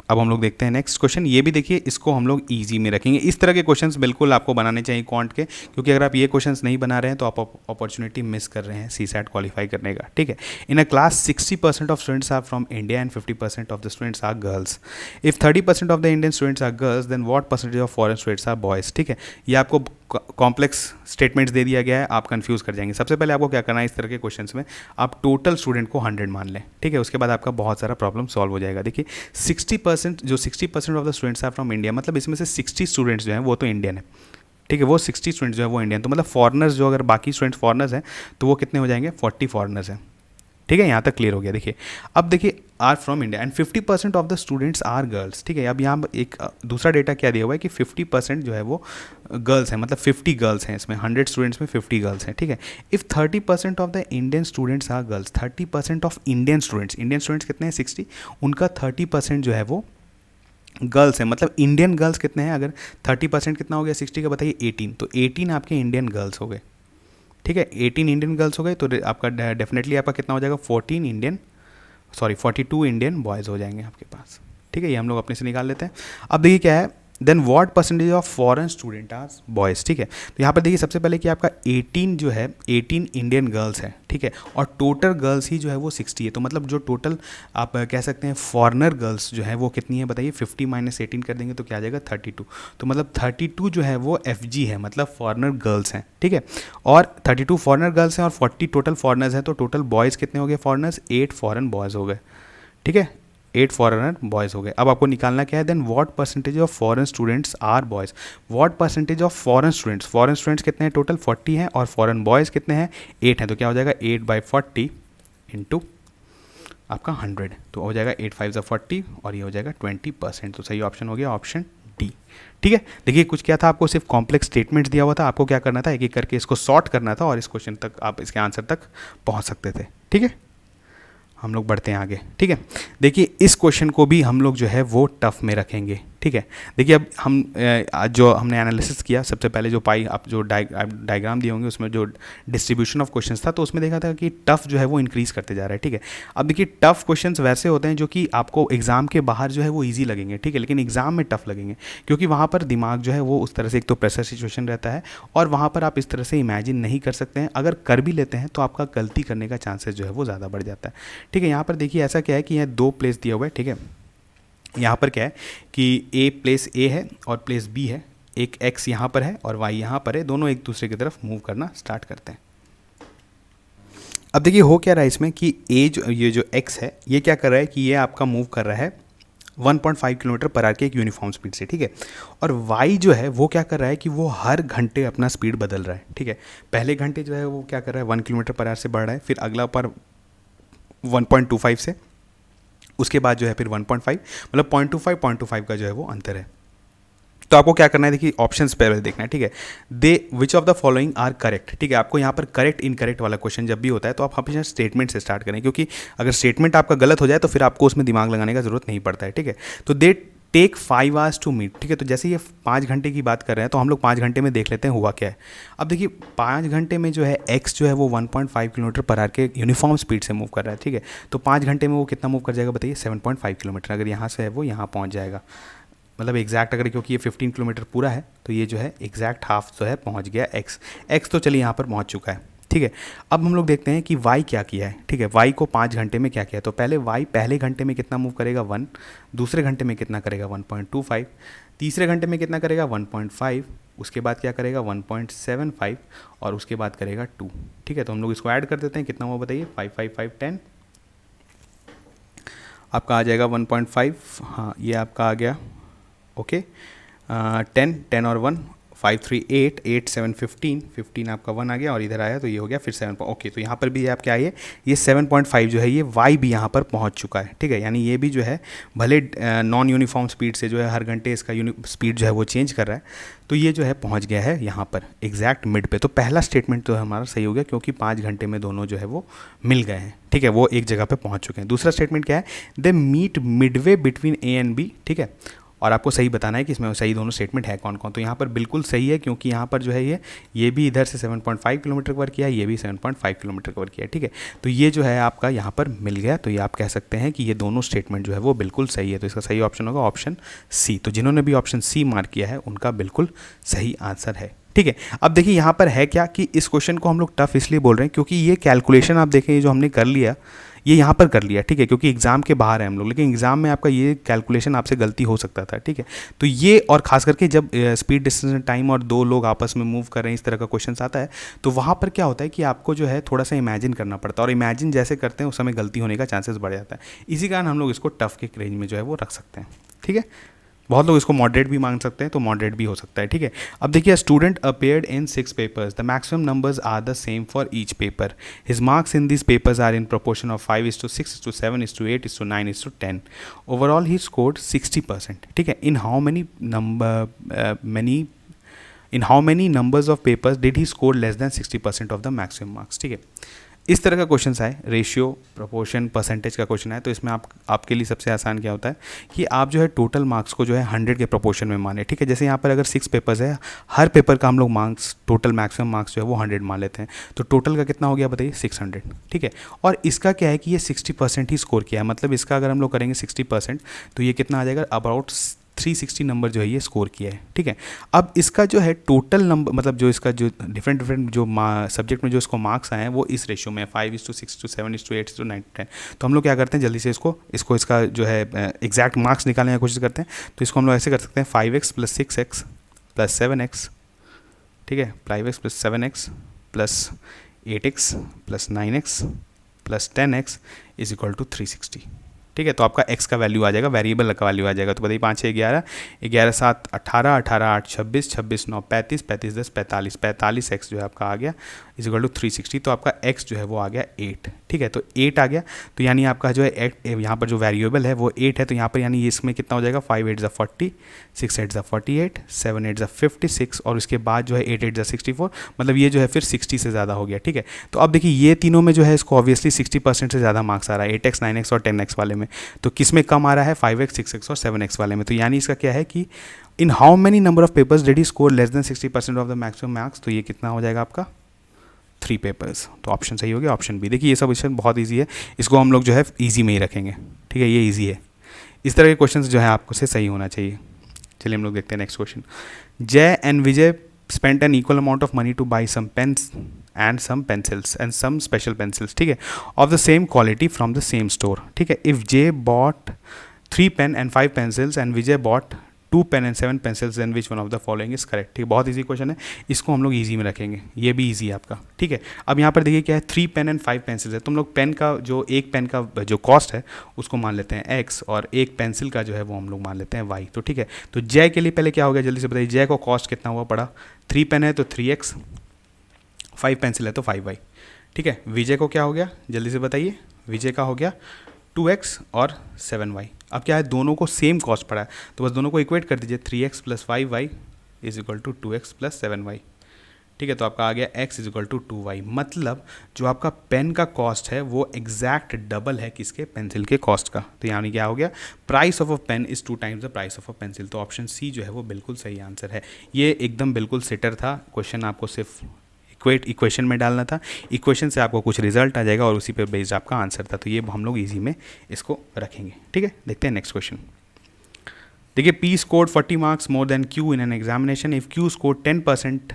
अब हम लोग देखते हैं नेक्स्ट क्वेश्चन। ये भी देखिए, इसको हम लोग इजी में रखेंगे। इस तरह के क्वेश्चंस बिल्कुल आपको बनाने चाहिए क्वांट के, क्योंकि अगर आप ये क्वेश्चंस नहीं बना रहे हैं तो आप अपॉर्चुनिटी मिस कर रहे हैं CSAT क्वालिफाई करने का। ठीक है, in a class 60% of students are from India and 50% of the students are girls. If 30% of the Indian students are girls, then what percentage of foreign students are boys. ठीक है, ये आपको कॉम्प्लेक्स स्टेटमेंट्स दे दिया गया है, आप कंफ्यूज कर जाएंगे। सबसे पहले आपको क्या करना है, इस तरह के क्वेश्चंस में आप टोटल स्टूडेंट को 100 मान लें, ठीक है। उसके बाद आपका बहुत सारा प्रॉब्लम सॉल्व हो जाएगा। देखिए 60% of the students are from India, मतलब इसमें से 60 स्टूडेंट्स जो हैं वो तो इंडियन है, ठीक है। वो 60 स्टूडेंट्स जो है वो इंडियन, तो मतलब फॉरनर्स जो, अगर बाकी स्टूडेंट्स फॉरनर्स हैं तो वो कितने हो जाएंगे, 40 फॉरनर्स हैं, ठीक है। यहाँ तक क्लियर हो गया। देखिए अब देखिए are from India and 50% of the students are girls, ठीक है। अब यहाँ एक दूसरा डेटा क्या दिया हुआ है कि 50% जो है वो गर्ल्स हैं, मतलब 50 गर्ल्स हैं इसमें, 100 स्टूडेंट्स में 50 गर्ल्स हैं, ठीक है। If 30% of the Indian students are girls, 30% of Indian students कितने हैं 60, उनका 30% जो है वो गर्ल्स हैं, मतलब इंडियन गर्ल्स कितने हैं, अगर 30% कितना हो गया 60 का, बताइए 18, तो 18 आपके इंडियन गर्ल्स हो गए, ठीक है। 18 इंडियन गर्ल्स हो गए, तो आपका डेफिनेटली आपका कितना हो जाएगा 42 इंडियन बॉयज़ हो जाएंगे आपके पास, ठीक है। ये हम लोग अपने से निकाल लेते हैं। अब देखिए क्या है, then what percentage of foreign student are boys, ठीक है। तो यहाँ पर देखिए सबसे पहले कि आपका 18 जो है 18 इंडियन गर्ल्स है, ठीक है, और टोटल गर्ल्स ही जो है वो 60 है, तो मतलब जो टोटल आप कह सकते हैं फॉरेनर गर्ल्स जो है वो कितनी है बताइए, 50 - 18 कर देंगे तो क्या आ जाएगा 32, तो मतलब 32 जो है वो FG है, मतलब फॉरेनर गर्ल्स हैं, ठीक है। और 32 फॉरेनर गर्ल्स हैं और 40 टोटल फॉरेनर्स हैं, तो टोटल बॉयज़ कितने हो गए फॉरेनर्स, 8 फॉरेन बॉयज़ हो गए, ठीक है। 8 फॉरेनर बॉयज़ हो गए। अब आपको निकालना क्या है, then what percentage of foreign students are boys, what percentage of foreign students कितने हैं, टोटल 40 हैं, और फॉरेन बॉयज़ कितने हैं 8 हैं, तो क्या हो जाएगा 8/40 इंटू आपका 100, तो हो जाएगा 8 5 40 और ये हो जाएगा 20%, तो सही ऑप्शन हो गया ऑप्शन डी, ठीक है। देखिए कुछ क्या था, आपको सिर्फ कॉम्प्लेक्स स्टेटमेंट्स दिया हुआ था, आपको क्या करना था, एक एक करके इसको सॉर्ट करना था और इस क्वेश्चन तक आप इसके आंसर तक पहुँच सकते थे, ठीक है। हम लोग बढ़ते हैं आगे, ठीक है। देखिए इस क्वेश्चन को भी हम लोग जो है वो टफ में रखेंगे, ठीक है। देखिए अब हम आज जो हमने एनालिसिस किया, सबसे पहले जो पाई आप जो डायग्राम दिए होंगे उसमें जो डिस्ट्रीब्यूशन ऑफ क्वेश्चंस था, तो उसमें देखा था कि टफ जो है वो इंक्रीज़ करते जा रहा है, ठीक है। अब देखिए टफ क्वेश्चंस वैसे होते हैं जो कि आपको एग्जाम के बाहर जो है वो ईजी लगेंगे, ठीक है, लेकिन एग्जाम में टफ लगेंगे, क्योंकि वहाँ पर दिमाग जो है वो उस तरह से, एक तो प्रेशर सिचुएशन रहता है और वहाँ पर आप इस तरह से इमेजिन नहीं कर सकते हैं, अगर कर भी लेते हैं तो आपका गलती करने का चांसेस जो है वो ज़्यादा बढ़ जाता है, ठीक है। यहाँ पर देखिए ऐसा क्या है कि यहाँ 2 प्लेस दिया हुआ है, ठीक है। यहाँ पर क्या है कि प्लेस ए है और प्लेस बी है, एक x यहाँ पर है और y यहाँ पर है, दोनों एक दूसरे की तरफ मूव करना स्टार्ट करते हैं। अब देखिए हो क्या रहा है इसमें कि ये जो x है ये क्या कर रहा है कि ये आपका मूव कर रहा है 1.5 किलोमीटर पर आवर के एक यूनिफॉर्म स्पीड से, ठीक है। और y जो है वो क्या कर रहा है कि वो हर घंटे अपना स्पीड बदल रहा है, ठीक है। पहले घंटे जो है वो क्या कर रहा है 1 किलोमीटर पर आवर से बढ़ रहा है, फिर अगला पर 1.25 से, उसके बाद जो है फिर 1.5, मतलब 0.25 का जो है वो अंतर है। तो आपको क्या करना है, देखिए ऑप्शंस पहले देखना है, ठीक है। Which of the following are correct, ठीक है। आपको यहाँ पर करेक्ट इनकरेक्ट वाला क्वेश्चन जब भी होता है तो आप हमेशा स्टेटमेंट से स्टार्ट करें, क्योंकि अगर स्टेटमेंट आपका गलत हो जाए तो फिर आपको उसमें दिमाग लगाने का जरूरत नहीं पड़ता है, ठीक है। तो they take 5 hours to meet, ठीक है। तो जैसे ये 5 घंटे की बात कर रहे हैं तो हम लोग 5 घंटे में देख लेते हैं हुआ क्या है। अब देखिए 5 घंटे में जो है x जो है वो 1.5 किलोमीटर पर आवर के यूनिफॉर्म स्पीड से मूव कर रहा है, ठीक है। तो 5 घंटे में वो कितना मूव कर जाएगा बताइए 7.5 किलोमीटर, अगर यहाँ से है वो यहाँ पहुँच जाएगा, मतलब एग्जैक्ट, अगर क्योंकि ये 15 किलोमीटर पूरा है तो ये जो है एग्जैक्ट हाफ जो है पहुँच गया x तो चलिए यहाँ पर पहुँच चुका है, ठीक है। अब हम लोग देखते हैं कि y क्या किया है, ठीक है। y को 5 घंटे में क्या किया, तो पहले y पहले घंटे में कितना मूव करेगा 1, दूसरे घंटे में कितना करेगा 1.25, तीसरे घंटे में कितना करेगा 1.5, उसके बाद क्या करेगा 1.75 और उसके बाद करेगा 2, ठीक है। तो हम लोग इसको ऐड कर देते हैं, कितना हुआ बताइए 5 5 5 10, आपका आ जाएगा 1.5, हाँ ये आपका आ गया, ओके। 10 और 1 5 3 8 8 7 15 आपका 1 आ गया और इधर आया तो ये हो गया फिर 7, ओके। तो यहाँ पर भी आप क्या है ये 7.5 जो है ये y भी यहाँ पर पहुँच चुका है, ठीक है। यानी ये भी जो है भले नॉन यूनिफॉर्म स्पीड से जो है हर घंटे इसका स्पीड जो है वो चेंज कर रहा है, तो ये जो है पहुँच गया है यहाँ पर एग्जैक्ट मिड पे। तो पहला स्टेटमेंट तो हमारा सही हो गया, क्योंकि 5 घंटे में दोनों जो है वो मिल गए हैं, ठीक है, वो एक जगह पे पहुँच चुके हैं। दूसरा स्टेटमेंट क्या है, they meet midway between A and B, ठीक है। और आपको सही बताना है कि इसमें सही दोनों स्टेटमेंट है कौन कौन। तो यहाँ पर बिल्कुल सही है, क्योंकि यहाँ पर जो है ये भी इधर से 7.5 किलोमीटर कवर किया, ये भी 7.5 किलोमीटर कवर किया, ठीक है। तो ये जो है आपका यहाँ पर मिल गया, तो ये आप कह सकते हैं कि ये दोनों स्टेटमेंट जो है वो बिल्कुल सही है। तो इसका सही ऑप्शन होगा ऑप्शन सी। तो जिन्होंने भी ऑप्शन सी मार्क किया है उनका बिल्कुल सही आंसर है, ठीक है। अब देखिए यहाँ पर है क्या कि इस क्वेश्चन को हम लोग टफ इसलिए बोल रहे हैं क्योंकि ये कैलकुलेशन आप देखें जो हमने कर लिया, ये यहाँ पर कर लिया, ठीक है, क्योंकि एग्जाम के बाहर है हम लोग, लेकिन एग्जाम में आपका ये कैलकुलेशन आपसे गलती हो सकता था, ठीक है। तो ये, और खास करके जब स्पीड, डिस्टेंस, टाइम और दो लोग आपस में मूव कर रहे हैं, इस तरह का क्वेश्चन आता है, तो वहाँ पर क्या होता है कि आपको जो है थोड़ा सा इमेजिन करना पड़ता है, और इमेजिन जैसे करते हैं उस समय गलती होने का चांसेस बढ़ जाता है। इसी कारण हम लोग इसको टफ के रेंज में जो है वो रख सकते हैं, ठीक है। बहुत लोग इसको मॉडरेट भी मांग सकते हैं, तो मॉडरेट भी हो सकता है, ठीक है। अब देखिए, student appeared in 6 papers, the maximum numbers are the same for each paper, his marks in this papers are in proportion of 5:6:7:8:9:10, overall he scored 60%, ठीक है। In how many numbers of papers did he score less than 60% of the maximum marks, ठीक है। इस तरह का क्वेश्चन आए, रेशियो, प्रोपोर्शन, परसेंटेज का क्वेश्चन है, तो इसमें आपके लिए सबसे आसान क्या होता है कि आप जो है टोटल मार्क्स को जो है 100 के प्रोपोर्शन में माने, ठीक है। जैसे यहाँ पर अगर 6 पेपर्स है, हर पेपर का हम लोग मार्क्स, टोटल मैक्सिमम मार्क्स जो है वो 100 मान लेते हैं, तो टोटल का कितना हो गया बताइए, 600, ठीक है। और इसका क्या है कि ये 60% ही स्कोर किया है, मतलब इसका अगर हम लोग करेंगे 60%, तो ये कितना आ जाएगा, अबाउट 360 नंबर जो है ये स्कोर किया है, ठीक है। अब इसका जो है टोटल नंबर, मतलब जो इसका जो डिफरेंट जो सब्जेक्ट में जो इसको मार्क्स आए हैं वो इस रेशियो में 5:6:7:8:9:10। तो हम लोग क्या करते हैं, जल्दी से इसका जो है एग्जैक्ट मार्क्स निकालने की कोशिश करते हैं। तो इसको हम लोग ऐसे कर सकते हैं, 5x + 6x + 7x, ठीक है, 5x + 7x + 8x + 9x + 10x = 360, ठीक है। तो आपका x का वैल्यू आ जाएगा, वेरिएबल का वैल्यू आ जाएगा। तो बताइए, 5 6 11, 11 7 18, 18 8 26, 26 9 35, 35 10 45, 45x जो है आपका आ गया = 360। तो आपका x जो है वो आ गया 8, ठीक है। तो 8 आ गया, तो यानी आपका जो है यहाँ पर जो वेरिएबल है वो 8 है, तो यहाँ पर यानी इसमें कितना हो जाएगा, 5 8 = 40, 6 8 = 48, 7 8 = 56, और उसके बाद जो है 8 8 = 64, मतलब ये जो है फिर 60 से ज़्यादा हो गया, ठीक है। तो अब देखिए, ये तीनों में जो है इसको ऑब्वियसली 60% से ज़्यादा मार्क्स आ रहा है, 8x 9x और 10x वाले में। तो किस में कम आ रहा है, 5x 6x और 7x वाले में। तो यानी इसका क्या है कि इन how many number of papers did he score less than 60% of the maximum marks, तो ये कितना हो जाएगा आपका, 3 पेपर्स। तो ऑप्शन सही हो गया, ऑप्शन बी। देखिए, ये सब क्वेश्चन बहुत ईजी है, इसको हम लोग जो है ईजी में ही रखेंगे, ठीक है, ये ईजी है। इस तरह के क्वेश्चन जो है आपको से सही होना चाहिए। चलिए हम लोग देखते हैं नेक्स्ट क्वेश्चन। जय and Vijay spent an equal amount of money to buy some pens and some pencils and some special pencils, ठीक है, of the same quality from the same store, ठीक है। If Jay bought 3 pen and 5 pencils and Vijay bought 2 pen and 7 pencils, then which one of the following is correct, ठीक है। बहुत इजी क्वेश्चन है, इसको हम लोग इजी में रखेंगे, ये भी इजी है आपका, ठीक है। अब यहाँ पर देखिए क्या है, 3 पेन एंड 5 पेंसिल्स है, तुम लोग पेन का जो एक पेन का जो कॉस्ट है उसको मान लेते हैं x, और एक पेंसिल का जो है वो हम लोग मान लेते हैं y, तो ठीक है। तो जय के लिए पहले क्या हो गया, जल्दी से बताइए, जय को कॉस्ट कितना हुआ पड़ा, 3 पेन है तो 3x, 5 पेंसिल है तो 5y, ठीक है। विजय को क्या हो गया, जल्दी से बताइए, विजय का हो गया 2x और 7y। अब क्या है, दोनों को सेम कॉस्ट पड़ा है, तो बस दोनों को इक्वेट कर दीजिए, 3x + 5y = 2x + 7y, ठीक है। तो आपका आ गया x = 2y, मतलब जो आपका पेन का कॉस्ट है वो एग्जैक्ट डबल है किसके, पेंसिल के कॉस्ट का। तो यानी क्या हो गया, price of a pen is 2 times the price of a pencil. तो ऑप्शन सी जो है वो बिल्कुल सही आंसर है। ये एकदम बिल्कुल सिटर था क्वेश्चन, आपको सिर्फ इक्वेशन में डालना था, इक्वेशन से आपको कुछ रिजल्ट आ जाएगा और उसी पर बेस्ड आपका आंसर था। तो ये हम लोग इजी में इसको रखेंगे, ठीक है। देखते हैं नेक्स्ट क्वेश्चन। देखिए, P scored 40 marks more than Q in an examination, if Q scored 10%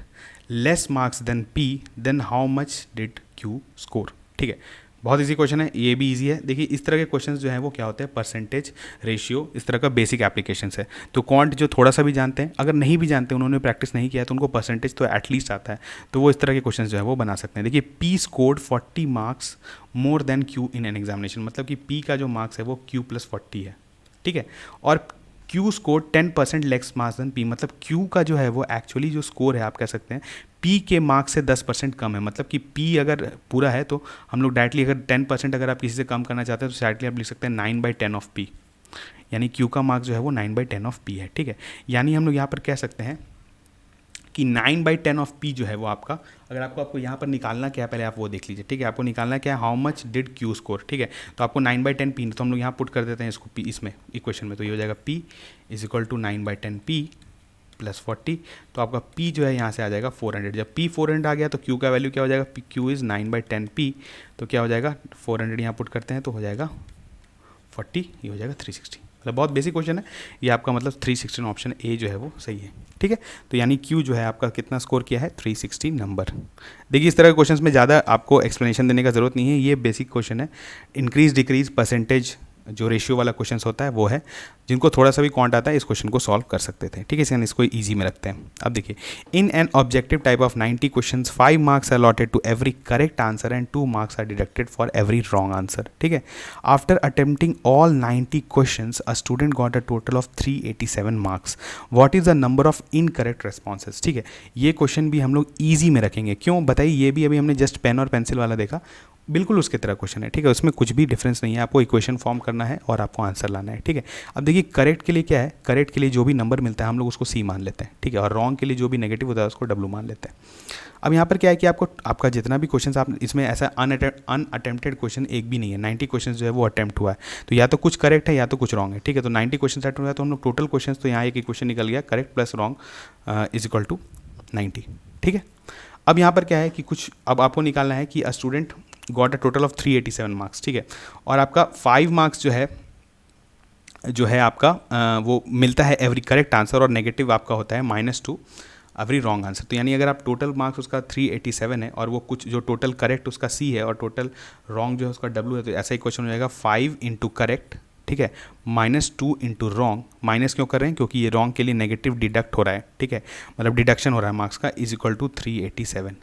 less marks than P, then how much did Q score, ठीक है। बहुत इजी क्वेश्चन है, ये भी इजी है। देखिए, इस तरह के क्वेश्चंस जो हैं वो क्या होते हैं, परसेंटेज, रेशियो, इस तरह का बेसिक एप्लीकेशंस है। तो क्वांट जो थोड़ा सा भी जानते हैं, अगर नहीं भी जानते, उन्होंने प्रैक्टिस नहीं किया, तो उनको परसेंटेज तो एटलीस्ट आता है, तो वो इस तरह के क्वेश्चंस जो है वो बना सकते हैं। देखिए, P scored 40 marks more than Q in an examination, मतलब कि P का जो मार्क्स है वो Q + 40 है, ठीक है। और Q score 10% less marks than P, मतलब Q का जो है वो एक्चुअली जो स्कोर है आप कह सकते हैं P के मार्क्स से 10% कम है, मतलब कि P अगर पूरा है तो हम लोग डायरेक्टली अगर 10% अगर आप किसी से कम करना चाहते हैं तो डायरेक्टली आप लिख सकते हैं 9/10 ऑफ P, यानी Q का मार्क्स जो है वो 9/10 ऑफ P है, ठीक है। यानी हम लोग यहाँ पर कह सकते हैं कि 9/10 ऑफ P जो है वो आपका, अगर आपको यहाँ पर निकालना क्या है पहले आप वो देख लीजिए, ठीक है। आपको निकालना क्या है, how much did Q score, ठीक है। तो आपको 9/10 P, तो हम लोग यहाँ पुट कर देते हैं इसको P इसमें इक्वेशन में, तो ये हो जाएगा P = 9/10 P + 40। तो आपका P जो है यहाँ से आ जाएगा 400। जब P 400 आ गया तो Q का वैल्यू क्या हो जाएगा, Q इज़ 9/10 P, तो क्या हो जाएगा 400 यहाँ पुट करते हैं तो हो जाएगा 40, ये हो जाएगा 360। मतलब बहुत बेसिक क्वेश्चन है ये आपका, मतलब 316 ऑप्शन ए जो है वो सही है, ठीक है। तो यानी क्यू जो है आपका कितना स्कोर किया है, 360 नंबर। देखिए इस तरह के क्वेश्चंस में ज़्यादा आपको एक्सप्लेनेशन देने का ज़रूरत नहीं है, ये बेसिक क्वेश्चन है। इंक्रीज डिक्रीज परसेंटेज जो रेशियो वाला क्वेश्चन होता है वो है, जिनको थोड़ा सा भी क्वांट आता है इस क्वेश्चन को सॉल्व कर सकते थे, ठीक है। इसको इजी में रखते हैं। अब देखिए, in an objective type of 90 questions 5 marks are allotted to every correct answer and 2 marks are deducted for every wrong answer, ठीक है। After attempting all 90 questions a student got a total of 387 marks. What is the number of incorrect responses, ठीक है। ये क्वेश्चन भी हम लोग ईजी में रखेंगे, क्यों बताइए, ये भी अभी हमने जस्ट पेन और पेंसिल वाला देखा, बिल्कुल उसके तरह क्वेश्चन है, ठीक है। उसमें कुछ भी डिफरेंस नहीं है, आपको इक्वेशन फॉर्म करना है और आपको आंसर लाना है, ठीक है। अब देखिए करेक्ट के लिए क्या है, करेक्ट के लिए जो भी नंबर मिलता है हम लोग उसको सी मान लेते हैं, ठीक है, और रॉन्ग के लिए जो भी नेगेटिव होता है उसको डब्ल्यू मान लेते हैं। अब यहाँ पर क्या है कि आपको आपका जितना भी क्वेश्चन आप इसमें ऐसा अनअटेम्प्टेड क्वेश्चन एक भी नहीं है, 90 क्वेश्चन जो है वो अटेम्प्ट हुआ है, तो या तो कुछ करेक्ट है या तो कुछ रॉन्ग है, ठीक है। तो 90 क्वेश्चन अटेम्प्ट हुआ है तो हम लोग टोटल क्वेश्चन, तो यहाँ एक इक्वेशन निकल गया, correct plus wrong is equal to 90, ठीक है। अब यहाँ पर क्या है कि कुछ अब आपको निकालना है कि अ student got a total of 387 marks, ठीक है, और आपका 5 मार्क्स जो है आपका वो मिलता है एवरी करेक्ट आंसर, और नेगेटिव आपका होता है -2 एवरी रॉन्ग आंसर। तो यानी अगर आप टोटल मार्क्स उसका 387 है और वो कुछ जो टोटल करेक्ट उसका सी है और टोटल रॉन्ग जो है उसका डब्ल्यू है, तो ऐसा ही क्वेश्चन हो जाएगा 5 इंटू करेक्ट, ठीक है, -2 इंटू रॉन्ग। माइनस क्यों कर रहे हैं, क्योंकि ये रॉन्ग के लिए नेगेटिव डिडक्ट हो रहा है, ठीक है, मतलब डिडक्शन हो रहा है मार्क्स का, इज इक्वल टू 387।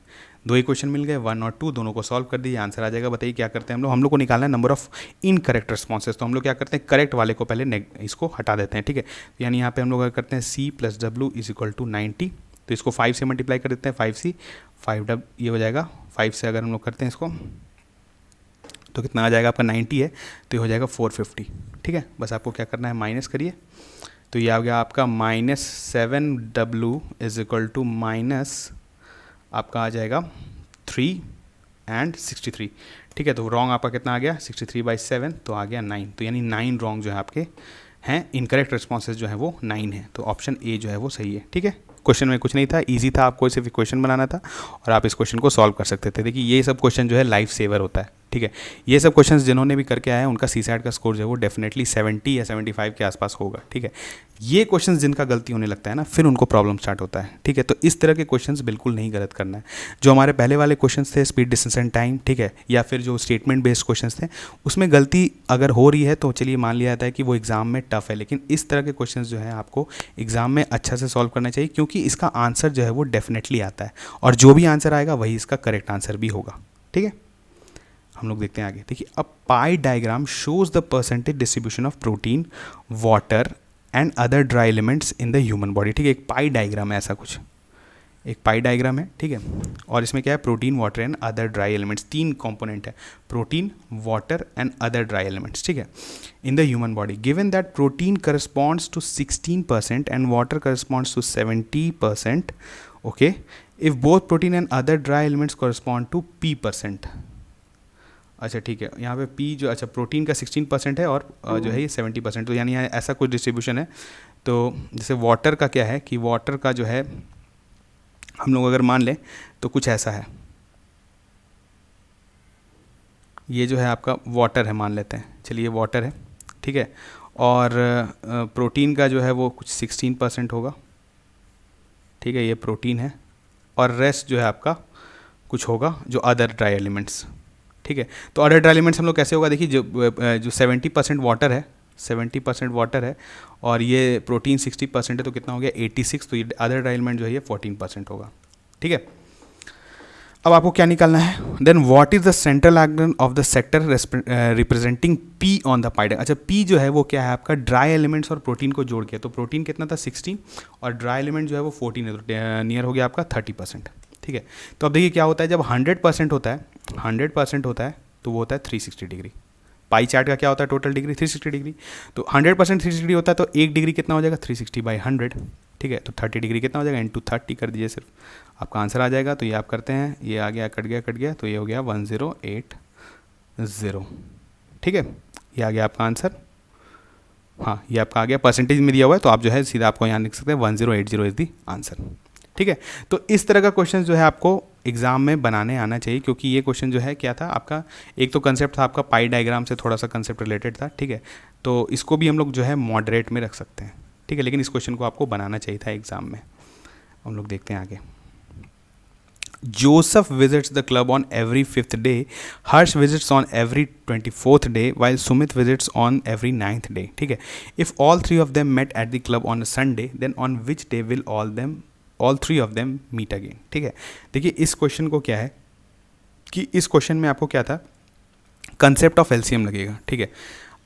दो ही क्वेश्चन मिल गए, 1 और 2, दोनों को सॉल्व कर दीजिए, आंसर आ जाएगा। बताइए क्या करते हैं हम लोग को निकालना है नंबर ऑफ इनकरेक्ट रिस्पॉन्सेज। तो हम लोग क्या करते हैं, करेक्ट वाले को पहले इसको हटा देते हैं, ठीक है। तो यानी यहाँ पे हम लोग करते हैं C plus W is equal to 90, तो इसको 5 से मल्टीप्लाई कर देते हैं, 5C 5W ये हो जाएगा, 5 से अगर हम लोग करते हैं इसको तो कितना आ जाएगा आपका, 90 है तो ये हो जाएगा 450, ठीक है। बस आपको क्या करना है, माइनस करिए, तो ये आ गया आपका -7W is equal to minus आपका आ जाएगा 3 and 63, ठीक है। तो रॉन्ग आपका कितना आ गया, 63/7, तो आ गया 9, तो यानी 9 रॉन्ग जो है आपके हैं, इनकरेक्ट रिस्पॉन्सेज जो है वो 9 है, तो ऑप्शन ए जो है वो सही है, ठीक है। क्वेश्चन में कुछ नहीं था, इजी था, आपको सिर्फ इक्वेशन बनाना था और आप इस क्वेश्चन को सॉल्व कर सकते थे। देखिए ये सब क्वेश्चन जो है लाइफ सेवर होता है, ठीक है। ये सब क्वेश्चंस जिन्होंने भी करके आए हैं उनका सीसैट का स्कोर जो है वो डेफिनेटली 70 या 75 के आसपास होगा, ठीक है। ये क्वेश्चंस जिनका गलती होने लगता है ना, फिर उनको प्रॉब्लम स्टार्ट होता है, ठीक है। तो इस तरह के क्वेश्चंस बिल्कुल नहीं गलत करना है। जो हमारे पहले वाले क्वेश्चंस थे, स्पीड डिस्टेंस एंड टाइम, ठीक है, या फिर जो स्टेटमेंट बेस्ड क्वेश्चंस थे, उसमें गलती अगर हो रही है तो चलिए मान लिया जाता है कि वो एग्जाम में टफ है, लेकिन इस तरह के क्वेश्चंस जो है आपको एग्जाम में अच्छा से सॉल्व करना चाहिए, क्योंकि इसका आंसर जो है वो डेफिनेटली आता है, और जो भी आंसर आएगा वही इसका करेक्ट आंसर भी होगा, ठीक है। हम लोग देखते हैं आगे। देखिए, a pie diagram shows the percentage distribution of protein, water and other dry elements in the human body, ठीक है। एक पाई डायग्राम है, ऐसा कुछ एक पाई डायग्राम है, ठीक है, और इसमें क्या है, protein, water and other dry elements, 3 component है, protein, water and other dry elements, ठीक है, in the human body. Given that protein corresponds to 16% and water corresponds to 70%, okay, if both protein and other dry elements correspond to P%। अच्छा ठीक है, यहाँ पे P जो, अच्छा प्रोटीन का 16% है और जो है ये 70%, तो यानी ऐसा कुछ डिस्ट्रीब्यूशन है। तो जैसे वाटर का क्या है कि वाटर का जो है हम लोग अगर मान लें तो कुछ ऐसा है, ये जो है आपका वाटर है मान लेते हैं, चलिए वाटर है, ठीक है, और प्रोटीन का जो है वो कुछ 16% होगा, ठीक है, ये प्रोटीन है, और रेस्ट जो है आपका कुछ होगा जो अदर ड्राई एलिमेंट्स, ठीक है। तो अदर ड्राई एलिमेंट्स हम लोग कैसे होगा, देखिए जो 70% वाटर है, 70% वाटर है, और ये प्रोटीन 60% है, तो कितना हो गया 86, तो ये अदर ड्राई एलिमेंट जो है ये 14% होगा, ठीक है। अब आपको क्या निकालना है, then what is the central angle of the sector representing P on the pie diagram. अच्छा P जो है वो क्या है आपका, ड्राई एलिमेंट्स और प्रोटीन को जोड़ के, तो प्रोटीन कितना था 60 और ड्राई एलिमेंट जो है वो 14 है, तो नियर हो गया आपका 30%, ठीक है। तो अब देखिए क्या होता है, जब 100% होता है, 100% होता है तो वो होता है 360 डिग्री। पाई चार्ट का क्या होता है टोटल डिग्री, 360 डिग्री, तो 100% 360 होता है, तो 1 डिग्री कितना हो जाएगा 360/100, ठीक है। तो 30 डिग्री कितना हो जाएगा, इंटू 30 कर दीजिए, सिर्फ आपका आंसर आ जाएगा। तो ये आप करते हैं, ये आ गया, कट गया, तो ये हो गया 1080, ठीक है, ये आ गया आपका आंसर। हाँ ये आपका आ गया, परसेंटेज में दिया हुआ है, तो आप जो है सीधा आपको यहाँ लिख सकते हैं 1080 इज दी आंसर, ठीक है। तो इस तरह का क्वेश्चन जो है आपको एग्ज़ाम में बनाने आना चाहिए, क्योंकि ये क्वेश्चन जो है क्या था आपका, एक तो कंसेप्ट था आपका पाई डायग्राम से थोड़ा सा कंसेप्ट रिलेटेड था, ठीक है। तो इसको भी हम लोग जो है मॉडरेट में रख सकते हैं, ठीक है, लेकिन इस क्वेश्चन को आपको बनाना चाहिए था एग्ज़ाम में। हम लोग देखते हैं आगे। Joseph visits the club on every 5th day. Harsh visits on every 24th day, while Sumit visits on every 9th day. ठीक है। If all three of them met at the club on a Sunday, then on which day will all three of them meet again? ठीक है। देखिए इस क्वेश्चन को क्या है कि इस क्वेश्चन में आपको क्या था, कंसेप्ट ऑफ एलसीएम लगेगा, ठीक है।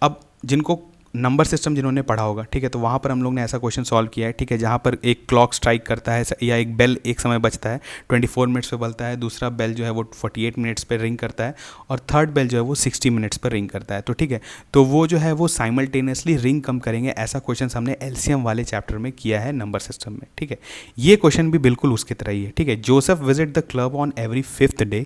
अब जिनको नंबर सिस्टम जिन्होंने पढ़ा होगा, ठीक है, तो वहाँ पर हम लोग ने ऐसा क्वेश्चन सॉल्व किया है, ठीक है, जहाँ पर एक क्लॉक स्ट्राइक करता है या एक बेल एक समय बजता है 24 मिनट्स पे बजता है, दूसरा बेल जो है वो 48 मिनट्स पे रिंग करता है, और थर्ड बेल जो है वो 60 मिनट्स पर रिंग करता है। तो ठीक है, तो वो जो है वो साइमल्टेनियसली रिंग कम करेंगे, ऐसा क्वेश्चन हमने एलसीएम वाले चैप्टर में किया है नंबर सिस्टम में, ठीक है। ये क्वेश्चन भी बिल्कुल उसकी तरह ही है, ठीक है। Joseph visit the club on every 5th day,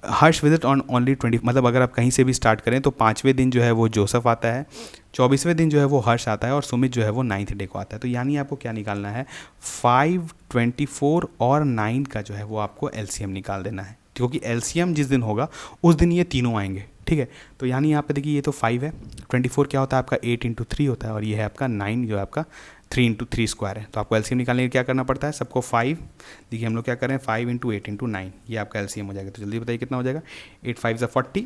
Harsh visit on only 20, मतलब अगर आप कहीं से भी स्टार्ट करें तो 5वें दिन जो है वो जोसेफ आता है, 24वें दिन जो है वो हर्ष आता है, और सुमित जो है वो 9th डे को आता है। तो यानी आपको क्या निकालना है, 5, 24 और 9 का जो है वो आपको एलसीएम निकाल देना है, क्योंकि एलसीएम जिस दिन होगा उस दिन ये तीनों आएंगे, ठीक है। तो यानी यहाँ पे देखिए ये तो 5 है, 24 क्या होता है आपका 8 × 3 होता है, और ये है आपका 9 जो है आपका 3 × 3 स्क्वायर है। तो आपको एलसीएम निकालने के लिए क्या करना पड़ता है, सबको 5, देखिए हम लोग क्या करें 5 × 8 × 9, ये आपका एलसीएम हो जाएगा। तो जल्दी बताइए कितना हो जाएगा, 8 5 = 40,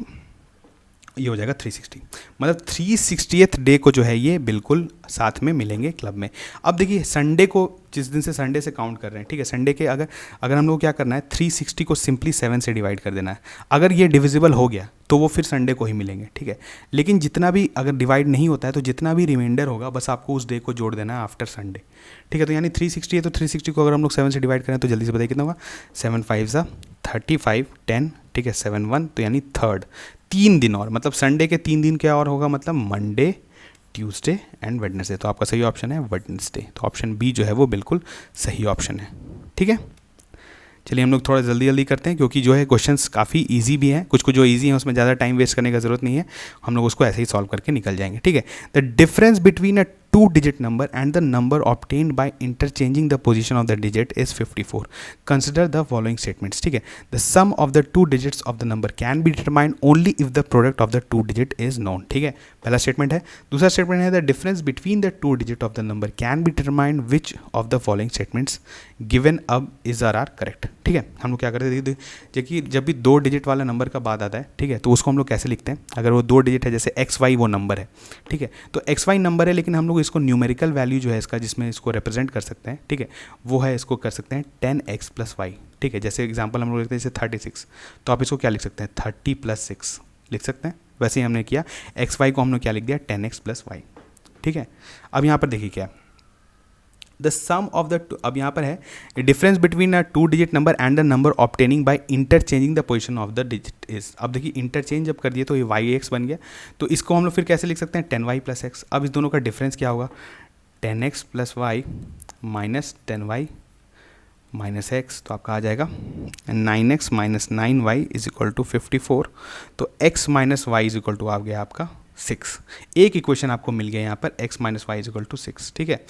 ये हो जाएगा 360, मतलब 360th डे को जो है ये बिल्कुल साथ में मिलेंगे क्लब में। अब देखिए संडे को, जिस दिन से संडे से काउंट कर रहे हैं, ठीक है, संडे के अगर हम लोग क्या करना है, 360 को सिंपली 7 से डिवाइड कर देना है। अगर ये डिविजिबल हो गया तो वो फिर संडे को ही मिलेंगे, ठीक है। लेकिन जितना भी अगर डिवाइड नहीं होता है तो जितना भी रिमाइंडर होगा बस आपको उस डे को जोड़ देना है आफ्टर संडे, ठीक है। तो यानी 360 है, तो 360 को अगर हम लोग 7 से डिवाइड करें तो जल्दी से बताइए कितना होगा, 7 5 = 35, 10, ठीक है, 7 1, तो यानी थर्ड 3 दिन और, मतलब संडे के 3 दिन क्या और होगा, मतलब मंडे, ट्यूसडे एंड वेडनेसडे। तो आपका सही ऑप्शन है वेडनेसडे, तो ऑप्शन बी जो है वो बिल्कुल सही ऑप्शन है, ठीक है। चलिए हम लोग थोड़ा जल्दी करते हैं, क्योंकि जो है क्वेश्चंस काफ़ी इजी भी हैं, कुछ जो इजी हैं उसमें ज़्यादा टाइम वेस्ट करने का ज़रूरत नहीं है, हम लोग उसको ऐसे ही सॉल्व करके निकल जाएंगे, ठीक है। The difference between a 2-digit number and the number obtained by interchanging the position of the digit is 54. Consider the following statements, ठीक है। The sum of the 2 digits of the number can be determined only if the product of the 2 digit is known, ठीक है, पहला स्टेटमेंट है। दूसरा स्टेटमेंट है, the difference between the 2 digit of the number can be determined which of the following statements given अब is or are correct, ठीक है। हम लोग क्या करते हैं, देखिए जब भी 2 डिजिट वाला नंबर का बाद आता है, ठीक है, तो उसको हम लोग कैसे लिखते हैं, अगर वो 2 डिजिट है, जैसे XY वो नंबर है, ठीक है, तो XY नंबर है, लेकिन हम लोग इसको न्यूमेरिकल वैल्यू जो है इसका, जिसमें इसको रिप्रेजेंट कर सकते हैं, ठीक है, वो है, इसको कर सकते हैं 10x + y, ठीक है। जैसे एग्जांपल हम लोग लिखते हैं जैसे 36, तो आप इसको क्या लिख सकते हैं, 30 + 6 लिख सकते हैं। वैसे ही हमने किया, XY को हमने क्या लिख दिया, 10x + y, ठीक है। अब यहाँ पर देखिए क्या, द सम ऑफ द, अब यहाँ पर है difference between a 2-digit number and the number obtaining by interchanging the position of the digit is. अब देखिए इंटरचेंज जब कर दिए तो ये yx बन गया, तो इसको हम लोग फिर कैसे लिख सकते हैं, 10y + x। अब इस दोनों का डिफरेंस क्या होगा, 10x + y - 10y - x, तो आपका आ जाएगा 9x - 9y = 54। तो x - y = आ गया आपका 6। एक इक्वेशन आपको मिल गया यहाँ पर, x - y = 6, ठीक है।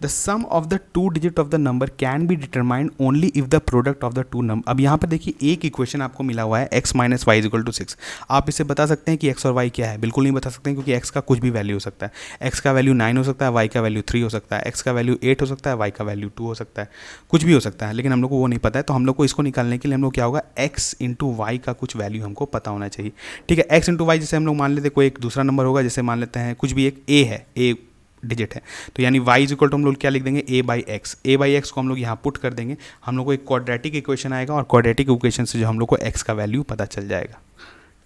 The sum of the 2 digit of the number can be determined only if the product of the 2 number. अब यहाँ पर देखिए एक इक्वेशन आपको मिला हुआ है, x - y = 6। आप इसे बता सकते हैं कि x और y क्या है, बिल्कुल नहीं बता सकते हैं, क्योंकि x का कुछ भी वैल्यू हो सकता है। x का वैल्यू 9 हो सकता है, y का वैल्यू 3 हो सकता है, x का वैल्यू 8 हो सकता है, y का वैल्यू 2 हो सकता है, कुछ भी हो सकता है, लेकिन हम लोग को वो नहीं पता है। तो हम लोग को इसको निकालने के लिए हम लोग क्या होगा, x × y का कुछ वैल्यू हमको पता होना चाहिए, ठीक है। x × y, जैसे हम लोग मान लेते कोई एक दूसरा नंबर होगा, जैसे मान लेते हैं कुछ भी एक a है, a डिजिट है, तो यानी y = हम लोग क्या लिख देंगे, a/x। a/x को हम लोग यहाँ पुट कर देंगे, हम लोग को एक क्वाड्रेटिक इक्वेशन आएगा, और क्वाड्रेटिक इक्वेशन से जो हम लोग को x का वैल्यू पता चल जाएगा,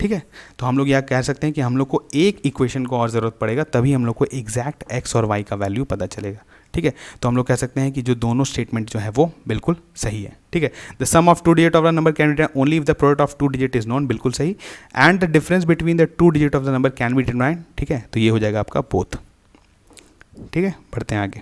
ठीक है। तो हम लोग यह कह सकते हैं कि हम लोग को एक इक्वेशन को और ज़रूरत पड़ेगा, तभी हम लोग को एग्जैक्ट x और y का वैल्यू पता चलेगा, ठीक है। तो हम लोग कह सकते हैं कि जो दोनों स्टेटमेंट जो है वो बिल्कुल सही है, ठीक है। The sum of 2 digit of the number can be only if the product of 2 digit is known, बिल्कुल सही। And the difference between the 2 digit of the number can be determined, ठीक है। तो ये हो जाएगा आपका बोथ, ठीक है। बढ़ते हैं आगे।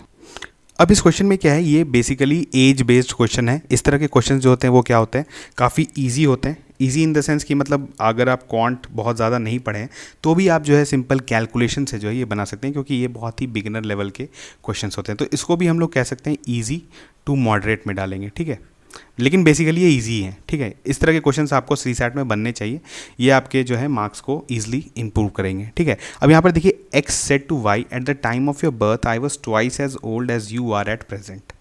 अब इस क्वेश्चन में क्या है, ये बेसिकली एज बेस्ड क्वेश्चन है। इस तरह के क्वेश्चन जो होते हैं वो क्या होते हैं, काफ़ी ईजी होते हैं। ईजी इन द सेंस कि मतलब अगर आप क्वांट बहुत ज़्यादा नहीं पढ़े हैं तो भी आप जो है सिंपल कैलकुलेशन से जो है ये बना सकते हैं, क्योंकि ये बहुत ही बिगिनर लेवल के क्वेश्चंस होते हैं। तो इसको भी हम लोग कह सकते हैं ईजी टू मॉडरेट में डालेंगे, ठीक है। लेकिन बेसिकली ये इजी है, ठीक है। इस तरह के क्वेश्चंस आपको सीसैट में बनने चाहिए, ये आपके जो है मार्क्स को ईजिली इंप्रूव करेंगे, ठीक है। अब यहाँ पर देखिए, X said to Y at the time of your birth I was twice as old as you are at present,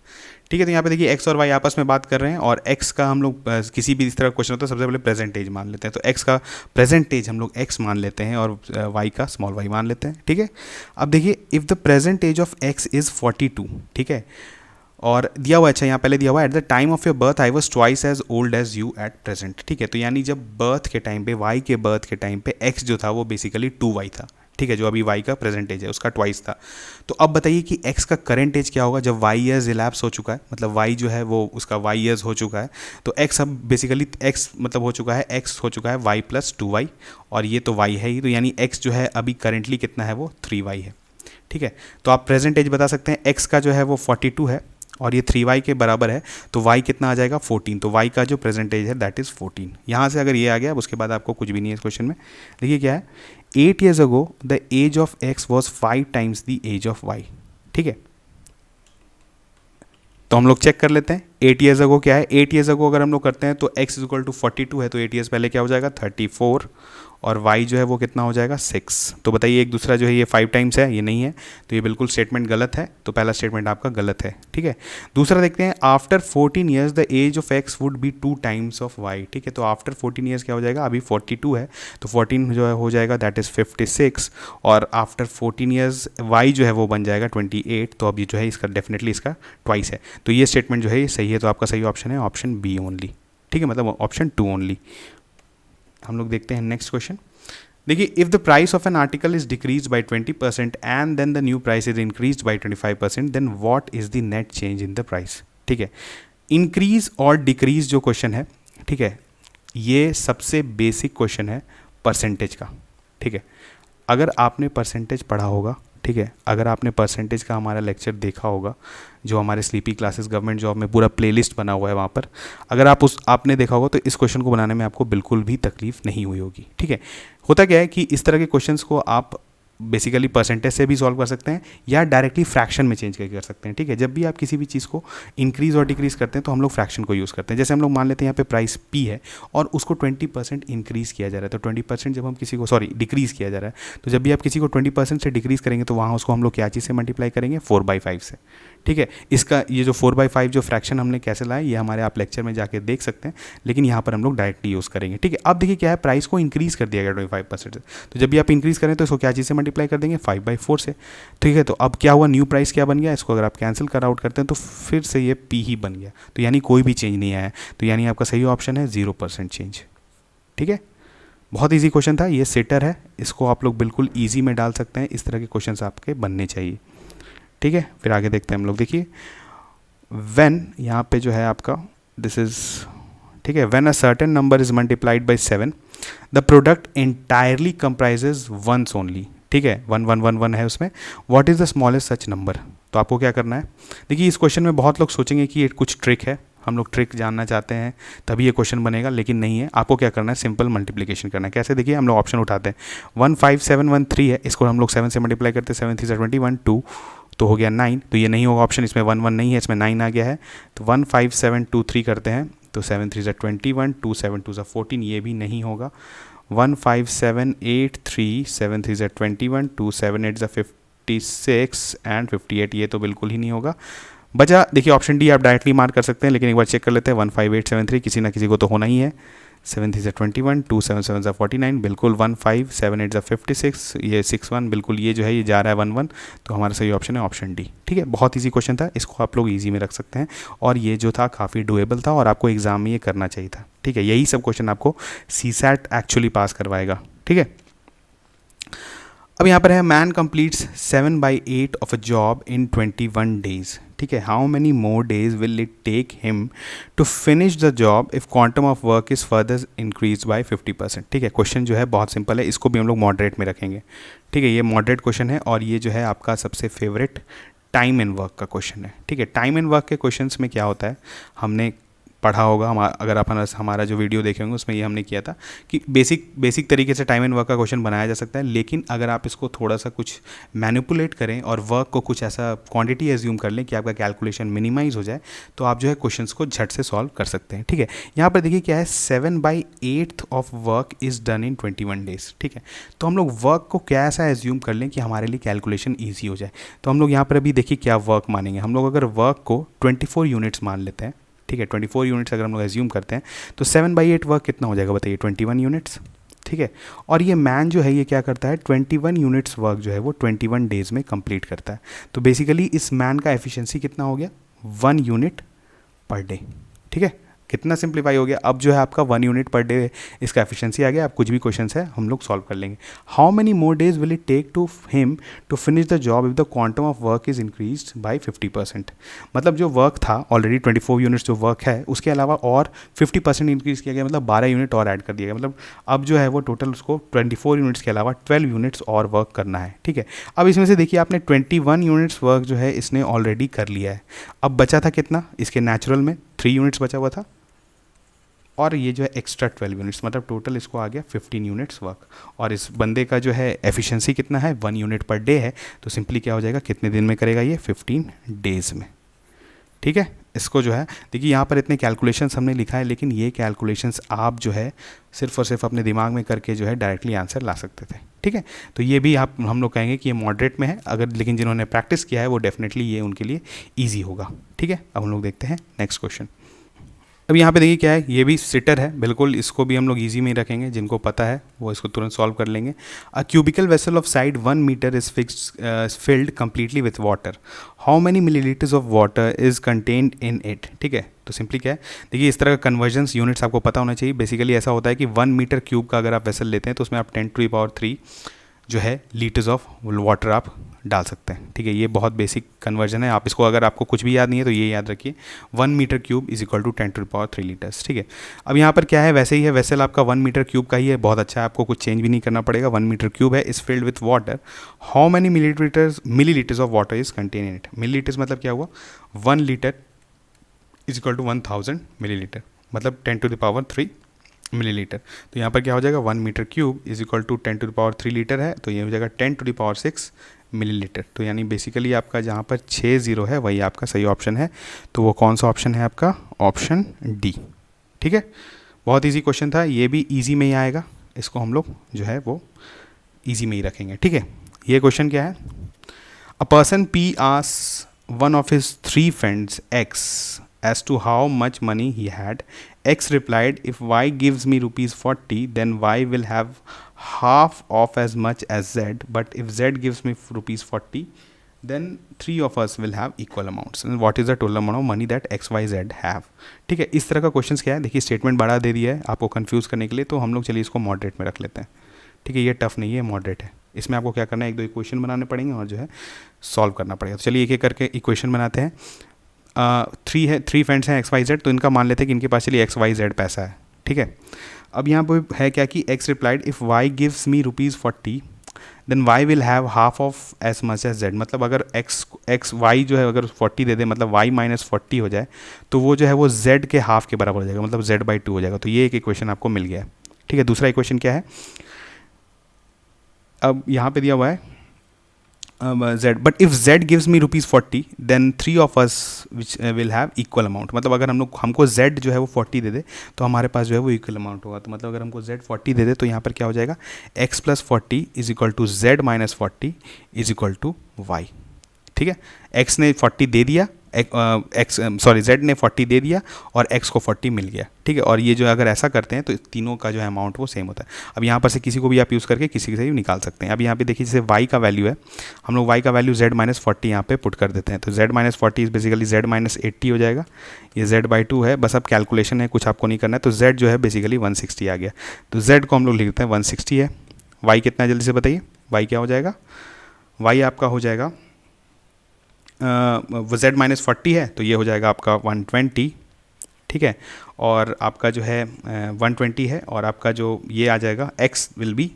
ठीक है। तो यहाँ पे देखिए एक्स और वाई आपस में बात कर रहे हैं, और एक्स का हम लोग किसी भी इस तरह का क्वेश्चन होता है सबसे पहले प्रेजेंट एज मान लेते हैं, तो एक्स का प्रेजेंट एज हम लोग एक्स मान लेते हैं और वाई का स्मॉल वाई मान लेते हैं, ठीक है। अब देखिए, if the present age of X is 42, ठीक है, और दिया हुआ, अच्छा यहाँ पहले दिया हुआ at the time of your birth I was twice as old as you at present, ठीक है। तो यानी जब बर्थ के टाइम पे, वाई के बर्थ के टाइम पे एक्स जो था वो बेसिकली 2y था, ठीक है, जो अभी y का प्रेजेंट एज है उसका ट्वाइस था। तो अब बताइए कि x का करंट एज क्या होगा जब y ईयर्स इलैप्स हो चुका है, मतलब y जो है वो उसका y ईयर्स हो चुका है, तो x अब बेसिकली x मतलब हो चुका है, x हो चुका है y प्लस 2y, और ये तो y है ही, तो यानी x जो है अभी करेंटली कितना है, वो 3y है, ठीक है। तो आप प्रेजेंट एज बता सकते हैं, x का जो है वो 42 है और ये 3y के बराबर है, तो y कितना आ जाएगा 14, तो y का जो प्रेजेंट एज है दैट इज़ 14। यहाँ से अगर ये आ गया, उसके बाद आपको कुछ भी नहीं है इस क्वेश्चन में। देखिए क्या है, 8 years ago the age of x was 5 times the age of y, ठीक है। तो हम लोग चेक कर लेते हैं 8 years ago क्या है। 8 years ago अगर हम लोग करते हैं तो x इज इक्वल टू 42 है, तो 8 years पहले क्या हो जाएगा 34, और y जो है वो कितना हो जाएगा 6। तो बताइए एक दूसरा जो है ये 5 टाइम्स है, ये नहीं है, तो ये बिल्कुल स्टेटमेंट गलत है, तो पहला स्टेटमेंट आपका गलत है, ठीक है। दूसरा देखते हैं, after 14 years the age of x would be 2 times of y, ठीक है। तो आफ्टर 14 ईयर्स क्या हो जाएगा, अभी 42 है, तो 14 जो है हो जाएगा दैट इज़ 56, और आफ्टर 14 ईयर्स y जो है वो बन जाएगा 28, तो अभी जो है इसका डेफिनेटली इसका ट्वाइस है, तो ये स्टेटमेंट जो है ये सही है, तो आपका सही ऑप्शन है ऑप्शन बी ओनली, ठीक है, मतलब ऑप्शन 2 ओनली। हम लोग देखते हैं नेक्स्ट क्वेश्चन। देखिए, if the price of an article is decrease by 20% and then the new price is increase by 25%, then what is the net change in the price, ठीक है। इंक्रीज और डिक्रीज जो क्वेश्चन है, ठीक है, ये सबसे बेसिक क्वेश्चन है परसेंटेज का, ठीक है। अगर आपने परसेंटेज पढ़ा होगा, ठीक है, अगर आपने परसेंटेज का हमारा लेक्चर देखा होगा जो हमारे स्लीपी क्लासेस गवर्नमेंट जॉब में पूरा प्लेलिस्ट बना हुआ है, वहाँ पर अगर आपने देखा होगा तो इस क्वेश्चन को बनाने में आपको बिल्कुल भी तकलीफ नहीं हुई होगी, ठीक है। होता क्या है कि इस तरह के क्वेश्चंस को आप बेसिकली परसेंटेज से भी सॉल्व कर सकते हैं या डायरेक्टली फ्रैक्शन में चेंज करके कर सकते हैं, ठीक है। जब भी आप किसी भी चीज़ को इंक्रीज़ और डिक्रीज़ करते हैं तो हम लोग फ्रैक्शन को यूज़ करते हैं। जैसे हम लोग मान लेते हैं यहाँ पे प्राइस P है और उसको 20% इंक्रीज़ किया जा रहा है, तो 20% जब हम किसी को डिक्रीज़ किया जा रहा है, तो जब भी आप किसी को 20% से डिक्रीज़ करेंगे तो वहाँ उसको हम लोग क्या चीज़ से मल्टीप्लाई करेंगे, 4/5 से, ठीक है। इसका ये जो 4/5 जो फ्रैक्शन हमने कैसे लाया, ये हमारे आप लेक्चर में जाके देख सकते हैं, लेकिन यहाँ पर हम लोग डायरेक्टली यूज़ करेंगे, ठीक है। अब देखिए क्या है, प्राइस को इंक्रीज़ कर दिया गया 25% से, तो जब भी आप इंक्रीज़ करें तो इसको क्या चीज़ से मल्टीप्लाई कर देंगे, 5/4 से, ठीक है। तो अब क्या हुआ, न्यू प्राइस क्या बन गया, इसको अगर आप कैंसिल कर आउट करते हैं तो फिर से ये P ही बन गया, तो यानी कोई भी चेंज नहीं आया, तो यानी आपका सही ऑप्शन है 0% चेंज, ठीक है। बहुत ईजी क्वेश्चन था, ये सेटर है, इसको आप लोग बिल्कुल ईजी में डाल सकते हैं, इस तरह के क्वेश्चन आपके बनने चाहिए, ठीक है। फिर आगे देखते हैं हम लोग। देखिए when यहाँ पे जो है आपका दिस इज, ठीक है, when a certain number is multiplied by 7 the product entirely comprises ones only, ठीक है, 1 1 1 1 है उसमें, what is the smallest such number। तो आपको क्या करना है, देखिए इस क्वेश्चन में बहुत लोग सोचेंगे कि ये कुछ ट्रिक है, हम लोग ट्रिक जानना चाहते हैं तभी ये क्वेश्चन बनेगा, लेकिन नहीं है। आपको क्या करना है, सिंपल मल्टीप्लिकेशन करना है। कैसे, देखिए हम लोग ऑप्शन उठाते हैं, 15713 है, इसको हम लोग 7 से मल्टीप्लाई करते हैं, 7 3 21 2, तो हो गया 9, तो ये नहीं होगा ऑप्शन, इसमें 1 1 नहीं है, इसमें 9 आ गया है, तो 15723 करते हैं, तो 7 3 21 2 7 2 14, ये भी नहीं होगा। 15783 7 3 21 2 7 8 56 एंड 58, ये तो बिल्कुल ही नहीं होगा। बचा देखिए ऑप्शन डी, आप डायरेक्टली मार्क कर सकते हैं, लेकिन एक बार चेक कर लेते हैं, 15873 किसी ना किसी को तो होना ही है, 7 3 21 2 7 7 49, बिल्कुल 15 7 8 56, ये 61, बिल्कुल ये जो है ये जा रहा है 1 1, तो हमारा सही ऑप्शन है ऑप्शन डी, ठीक है। बहुत ईजी क्वेश्चन था, इसको आप लोग ईजी में रख सकते हैं, और ये जो था काफ़ी डुएबल था और आपको एग्जाम में ये करना चाहिए था, ठीक है। यही सब क्वेश्चन आपको सीसैट एक्चुअली पास करवाएगा, ठीक है। अब यहाँ पर है, man completes 7/8 of a job in 21 days, ठीक है, how many more days will it take him to finish the job if quantum of work is further increase by 50%, ठीक है। क्वेश्चन जो है बहुत सिंपल है, इसको भी हम लोग मॉडरेट में रखेंगे, ठीक है, ये मॉडरेट क्वेश्चन है, और ये जो है आपका सबसे फेवरेट टाइम एंड वर्क का क्वेश्चन है, ठीक है। टाइम एंड वर्क के क्वेश्चंस में क्या होता है, हमने पढ़ा होगा, अगर आप हमारा जो वीडियो देखे होंगे उसमें ये हमने किया था कि बेसिक तरीके से टाइम एंड वर्क का क्वेश्चन बनाया जा सकता है, लेकिन अगर आप इसको थोड़ा सा कुछ मैनिपुलेट करें और वर्क को कुछ ऐसा क्वांटिटी एज्यूम कर लें कि आपका कैलकुलेशन मिनिमाइज हो जाए, तो आप जो है क्वेश्चंस को झट से सॉल्व कर सकते हैं। ठीक है, यहाँ पर देखिए क्या है, 7/8 of work is done in 21 days. ठीक है, तो हम लोग वर्क को क्या ऐसा एज्यूम कर लें कि हमारे लिए कैलकुलेशन ईजी हो जाए। तो हम लोग यहाँ पर अभी देखिए क्या वर्क मानेंगे। हम लोग अगर वर्क को 24 यूनिट्स मान लेते हैं, ठीक है, 24 यूनिट्स अगर हम लोग एज्यूम करते हैं, तो 7/8 वर्क कितना हो जाएगा बताइए, 21 यूनिट्स। ठीक है, और ये मैन जो है ये क्या करता है, 21 यूनिट्स वर्क जो है वो 21 डेज में कंप्लीट करता है। तो बेसिकली इस मैन का एफिशिएंसी कितना हो गया, 1 यूनिट पर डे। ठीक है, कितना सिंप्लीफाई हो गया। अब जो है आपका 1 यूनिट पर डे इसका एफिशिएंसी आ गया। आप कुछ भी क्वेश्चन है हम लोग सॉल्व कर लेंगे। How many more days will it take to him to finish the job if the quantum of work is increase by 50%। मतलब जो वर्क था ऑलरेडी 24 यूनिट्स जो वर्क है उसके अलावा और 50% इंक्रीज किया गया, मतलब 12 यूनिट और ऐड कर दिया गया। मतलब अब जो है वो टोटल उसको 24 यूनिट्स के अलावा 12 यूनिट्स और वर्क करना है। ठीक है, अब इसमें से देखिए आपने 21 यूनिट्स वर्क जो है इसने ऑलरेडी कर लिया है। अब बचा था कितना, इसके नेचुरल में 3 यूनिट्स बचा हुआ था, और ये जो है एक्स्ट्रा 12 यूनिट्स, मतलब टोटल इसको आ गया 15 यूनिट्स वर्क। और इस बंदे का जो है एफिशिएंसी कितना है, 1 यूनिट पर डे है। तो सिंपली क्या हो जाएगा, कितने दिन में करेगा ये, 15 डेज में। ठीक है, इसको जो है देखिए यहाँ पर इतने कैलकुलेशंस हमने लिखा है, लेकिन ये कैलकुलेशंस आप जो है सिर्फ और सिर्फ अपने दिमाग में करके जो है डायरेक्टली आंसर ला सकते थे। ठीक है, तो ये भी हम लोग कहेंगे कि ये मॉडरेट में है, अगर लेकिन जिन्होंने प्रैक्टिस किया है वो डेफिनेटली ये उनके लिए ईजी होगा। ठीक है, अब हम लोग देखते हैं नेक्स्ट क्वेश्चन। अब यहाँ पे देखिए क्या है, ये भी सिटर है बिल्कुल, इसको भी हम लोग इजी में ही रखेंगे, जिनको पता है वो इसको तुरंत सॉल्व कर लेंगे। A cubical vessel of side 1 metre is filled completely with water, how many millilitres of water is contained in it. ठीक है, तो सिंपली क्या है, देखिए इस तरह का कन्वर्जन्स यूनिट्स आपको पता होना चाहिए। बेसिकली ऐसा होता है कि 1 मीटर क्यूब का अगर आप वेसल लेते हैं तो उसमें आप 10⁻³ जो है लीटर्स ऑफ वाटर आप डाल सकते हैं। ठीक है, ये बहुत बेसिक कन्वर्जन है, आप इसको अगर आपको कुछ भी याद नहीं है तो ये याद रखिए, 1 metre cube is equal to 10⁻³ litres. ठीक है, अब यहाँ पर क्या है, वैसे ही है, वेसल आपका 1 मीटर क्यूब का ही है, बहुत अच्छा है, आपको कुछ चेंज भी नहीं करना पड़ेगा। 1 मीटर क्यूब है, is filled with water, how many millilitres of water is contain in it. Millilitres मतलब क्या हुआ, 1 litre is equal to 1000 millilitre, मतलब 10⁻³ मिलीलीटर। तो यहाँ पर क्या हो जाएगा, 1 metre cube is equal to 10⁻³ litre है, तो ये हो जाएगा 10⁻6 मिलीलीटर। तो यानी बेसिकली आपका जहाँ पर 6 0 है वही आपका सही ऑप्शन है। तो वो कौन सा ऑप्शन है आपका, ऑप्शन डी। ठीक है, बहुत इजी क्वेश्चन था, ये भी इजी में ही आएगा, इसको हम लोग जो है वो इजी में ही रखेंगे। ठीक है, ये क्वेश्चन क्या है, a person P asks one of his 3 friends x as to how much money he had. X replied, if y gives me ₹40, then y will have half of as much as z, but if z gives me ₹40, then 3 of us will have equal amounts. And what is the total amount of money that x, y, z have? ठीक है, इस तरह का क्वेश्चन क्या है, देखिए स्टेटमेंट बड़ा दे दिया है आपको कंफ्यूज करने के लिए, तो हम लोग चलिए इसको मॉडरेट में रख लेते हैं। ठीक है, ये टफ नहीं है, मॉडरेट है। इसमें आपको क्या करना है, 1-2 इक्वेशन बनाने पड़ेंगे और जो है सॉल्व करना पड़ेगा। तो चलिए एक एक करके इक्वेशन बनाते हैं। 3 फ्रेंड्स हैं एक्स वाई जेड, तो इनका मान लेते हैं कि इनके पास चलिए एक्स वाई जेड पैसा है। ठीक है, अब यहाँ पर है क्या कि X replied, if Y gives me ₹40, then Y will have half of as much as Z. मतलब अगर एक्स वाई जो है अगर 40 दे दे, मतलब वाई -40 हो जाए, तो वो जो है वो जेड के हाफ के बराबर हो जाएगा, मतलब z/2 हो जाएगा। तो ये एक इक्वेशन आपको मिल गया है। ठीक है, दूसरा इक्वेशन क्या है, अब यहाँ पे दिया हुआ है z, but if z gives me ₹40, then 3 of us which will have equal amount. मतलब अगर हमको z जो है वो 40 दे दे तो हमारे पास जो है वो इक्वल अमाउंट होगा। तो मतलब अगर हमको z 40 दे दे तो यहाँ पर क्या हो जाएगा, x + 40 is equal to z - 40 is equal to y। ठीक है, x ने 40 दे दिया, z ने 40 दे दिया और x को 40 मिल गया। ठीक है, और ये जो अगर ऐसा करते हैं तो तीनों का जो है अमाउंट वो सेम होता है। अब यहाँ पर से किसी को भी आप यूज़ करके किसी से भी निकाल सकते हैं। अब यहाँ पे देखिए जैसे y का वैल्यू है, हम लोग y का वैल्यू z - 40 यहाँ पे पुट कर देते हैं। तो z - 40 इज बेसिकली z - 80 हो जाएगा, ये z/2 है। बस अब कैलकुलेशन है, कुछ आपको नहीं करना है। तो z जो है बेसिकली 160 आ गया, तो z को हम लोग लिखते हैं 160 है। y कितना है जल्दी से बताइए, y क्या हो जाएगा, y आपका हो जाएगा z - 40 है तो ये हो जाएगा आपका 120। ठीक है, और आपका जो है 120 है, और आपका जो ये आ जाएगा x विल बी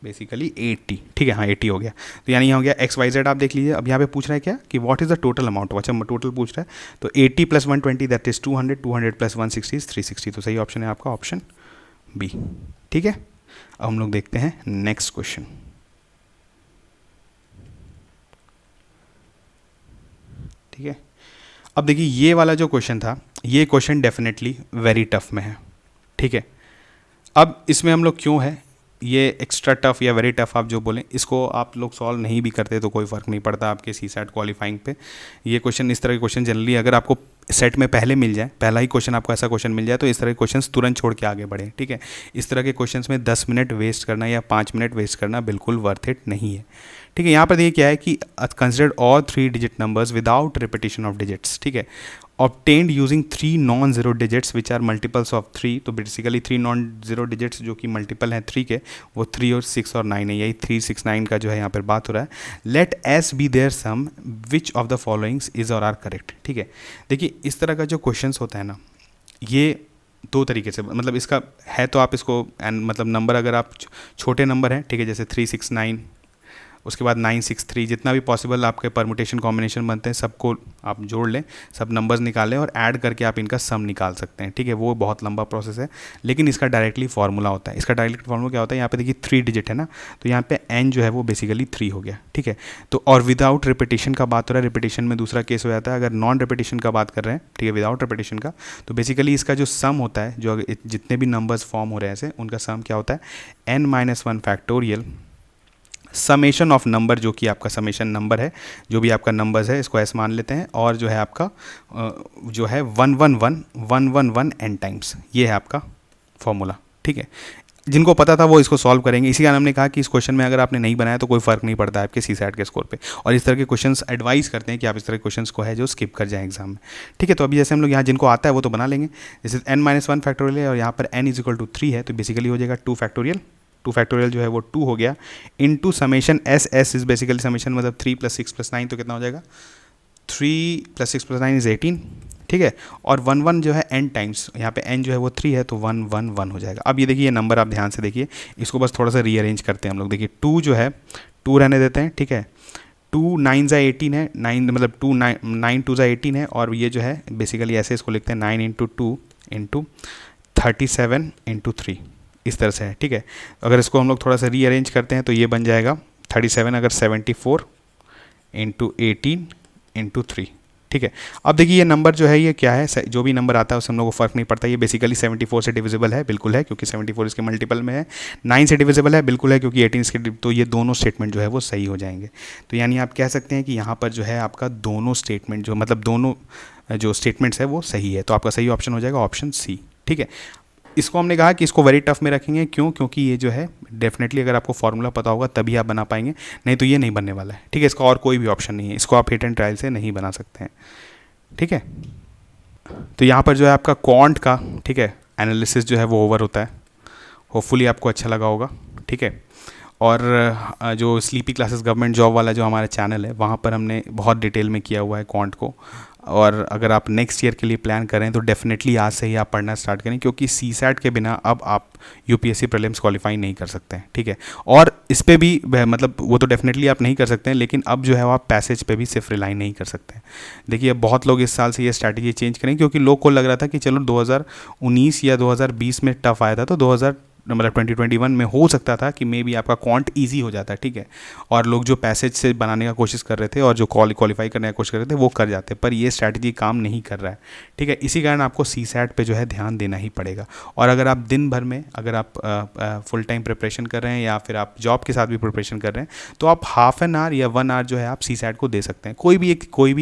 बेसिकली 80, ठीक है, हाँ 80 हो गया। तो यानी यहाँ हो गया XYZ। आप देख लीजिए, अब यहाँ पे पूछ रहा है क्या कि what is the total amount. अच्छा टोटल पूछ रहा है, तो 80 + 120 दैट इज़ 200, 200 + 160 इज़ 360। तो सही ऑप्शन है आपका ऑप्शन बी, ठीक है। अब हम लोग देखते हैं नेक्स्ट क्वेश्चन। ठीक है, अब देखिए ये वाला जो क्वेश्चन था, ये क्वेश्चन डेफिनेटली वेरी टफ में है, ठीक है। अब इसमें हम लोग क्यों है, ये एक्स्ट्रा टफ या वेरी टफ आप जो बोलें, इसको आप लोग सॉल्व नहीं भी करते तो कोई फ़र्क नहीं पड़ता आपके सीसैट क्वालिफाइंग पे। ये क्वेश्चन, इस तरह के क्वेश्चन जनरली अगर आपको सेट में पहले मिल जाए, पहला ही क्वेश्चन आपको ऐसा क्वेश्चन मिल जाए, तो इस तरह के क्वेश्चंस तुरंत छोड़ के आगे बढ़ें, ठीक है। इस तरह के क्वेश्चंस में 10 मिनट वेस्ट करना या 5 मिनट वेस्ट करना बिल्कुल वर्थ इट नहीं है, ठीक है। यहाँ पर देखिए क्या है कि consider all 3 digit numbers without repetition of digits, ठीक है, obtained using 3 non zero digits which are multiples of 3। तो बेसिकली 3 नॉन ज़ीरो डिजिट्स जो कि मल्टीपल हैं 3 के, वो 3 और 6 और 9 है, यही 3 6 9 का जो है यहाँ पर बात हो रहा है। Let S be there sum which of the followings is or are correct, ठीक है। देखिए इस तरह का जो क्वेश्चंस होता है ना, ये दो तरीके से, मतलब इसका है तो आप इसको मतलब नंबर अगर आप छोटे नंबर हैं, ठीक है, जैसे 3 6 9, उसके बाद 9 6 3, जितना भी पॉसिबल आपके परमुटेशन कॉम्बिनेशन बनते हैं सबको आप जोड़ लें, सब नंबर्स निकालें और ऐड करके आप इनका सम निकाल सकते हैं, ठीक है। वो बहुत लंबा प्रोसेस है, लेकिन इसका डायरेक्टली फार्मूला होता है। इसका डायरेक्टली फार्मूला क्या होता है, यहाँ पे देखिए 3 डिजिट है ना, तो यहाँ पे n जो है वो बेसिकली 3 हो गया, ठीक है। तो और विदाउट रिपीटिशन का बात हो रहा है, रिपीटिशन में दूसरा केस हो जाता है। अगर नॉन रिपीटिशन का बात कर रहे हैं, ठीक है, विदाउट रिपीटिशन का, तो बेसिकली इसका जो सम होता है, जो जितने भी नंबर्स फॉर्म हो रहे हैं ऐसे, उनका सम क्या होता है, n-1 factorial summation of number, जो कि आपका समेशन नंबर है, जो भी आपका नंबर्स है इसको ऐसे मान लेते हैं, और जो है आपका जो है 111 n टाइम्स, ये है आपका फॉर्मूला, ठीक है। जिनको पता था वो इसको सॉल्व करेंगे। इसी कारण हमने कहा कि इस क्वेश्चन में अगर आपने नहीं बनाया तो कोई फ़र्क नहीं पड़ता है आपके सीसैट के स्कोर पे, और इस तरह के क्वेश्चंस एडवाइस करते हैं कि आप इस तरह के क्वेश्चंस को है जो स्किप कर जाएं एग्जाम में, ठीक है। तो अभी जैसे हम लोग यहाँ जिनको आता है वो तो बना लेंगे, जैसे n-1 फैक्टोरियल है और यहाँ पर n = 3 है, तो बेसिकली हो जाएगा 2 फैक्टोरियल। 2 फैक्टोरियल जो है वो 2 हो गया, into summation S is basically summation, मतलब 3 + 6 + 9, तो कितना हो जाएगा, 3 + 6 + 9 इज़ 18, ठीक है। और 1 जो है n टाइम्स, यहाँ पे n जो है वो 3 है, तो 1 हो जाएगा। अब ये देखिए ये नंबर आप ध्यान से देखिए, इसको बस थोड़ा सा रीअरेंज करते हैं हम लोग। देखिए 2 जो है 2 रहने देते हैं, ठीक है। 2 9 = 18 है, 9 मतलब 2 9 2 = 18 है, और ये जो है बेसिकली ऐसे इसको लिखते हैं 9 × 2 × 37 × 3, इस तरह से है, ठीक है। अगर इसको हम लोग थोड़ा सा रीअरेंज करते हैं तो ये बन जाएगा 37 अगर 74 × 18 × 3, ठीक है। अब देखिए ये नंबर जो है ये क्या है, जो भी नंबर आता है उससे हम लोग को फ़र्क नहीं पड़ता, ये बेसिकली 74 से डिविजिबल है, बिल्कुल है, क्योंकि 74 इसके मल्टीपल में है। 9 से डिविजिबल है, बिल्कुल है, क्योंकि 18 इसके, तो ये दोनों स्टेटमेंट जो है वो सही हो जाएंगे। तो यानी आप कह सकते हैं कि यहाँ पर जो है आपका दोनों स्टेटमेंट जो, मतलब दोनों जो स्टेटमेंट्स है वो सही है, तो आपका सही ऑप्शन हो जाएगा ऑप्शन सी, ठीक है। इसको हमने कहा कि इसको वेरी टफ में रखेंगे, क्यों, क्योंकि ये जो है डेफिनेटली अगर आपको फार्मूला पता होगा तभी आप बना पाएंगे, नहीं तो ये नहीं बनने वाला है, ठीक है। इसका और कोई भी ऑप्शन नहीं है, इसको आप हिट एंड ट्रायल से नहीं बना सकते हैं, ठीक है। तो यहाँ पर जो है आपका क्वांट का, ठीक है, एनालिसिस जो है वो ओवर होता है। होपफुली आपको अच्छा लगा होगा, ठीक है। और जो स्लीपी क्लासेस गवर्नमेंट जॉब वाला जो हमारा चैनल है, वहाँ पर हमने बहुत डिटेल में किया हुआ है क्वांट को, और अगर आप नेक्स्ट ईयर के लिए प्लान करें तो डेफिनेटली आज से ही आप पढ़ना स्टार्ट करें, क्योंकि सीसैट के बिना अब आप यूपीएससी प्रीलिम्स क्वालिफाई नहीं कर सकते हैं, ठीक है। और इस पे भी मतलब वो तो डेफिनेटली आप नहीं कर सकते हैं, लेकिन अब जो है वो आप पैसेज पे भी सिर्फ रिलाई नहीं कर सकते हैं। देखिए बहुत लोग इस साल से ये स्ट्रैटेजी चेंज करें, क्योंकि लोग को लग रहा था कि चलो 2019 या 2020 में टफ आया था, तो 2021 में हो सकता था कि मे बी आपका क्वांट ईजी हो जाता है, ठीक है। और लोग जो पैसेज से बनाने का कोशिश कर रहे थे और जो क्वालिफाई करने का कोशिश कर रहे थे वो कर जाते, पर ये स्ट्रैटेजी काम नहीं कर रहा है, ठीक है। इसी कारण आपको सीसैट पे जो है ध्यान देना ही पड़ेगा। और अगर आप दिन भर में, अगर आप फुल टाइम प्रिपरेशन कर रहे हैं या फिर आप जॉब के साथ भी प्रिपरेशन कर रहे हैं, तो आप ½ एन आवर या 1 आवर जो है आप सीसैट को दे सकते हैं। कोई भी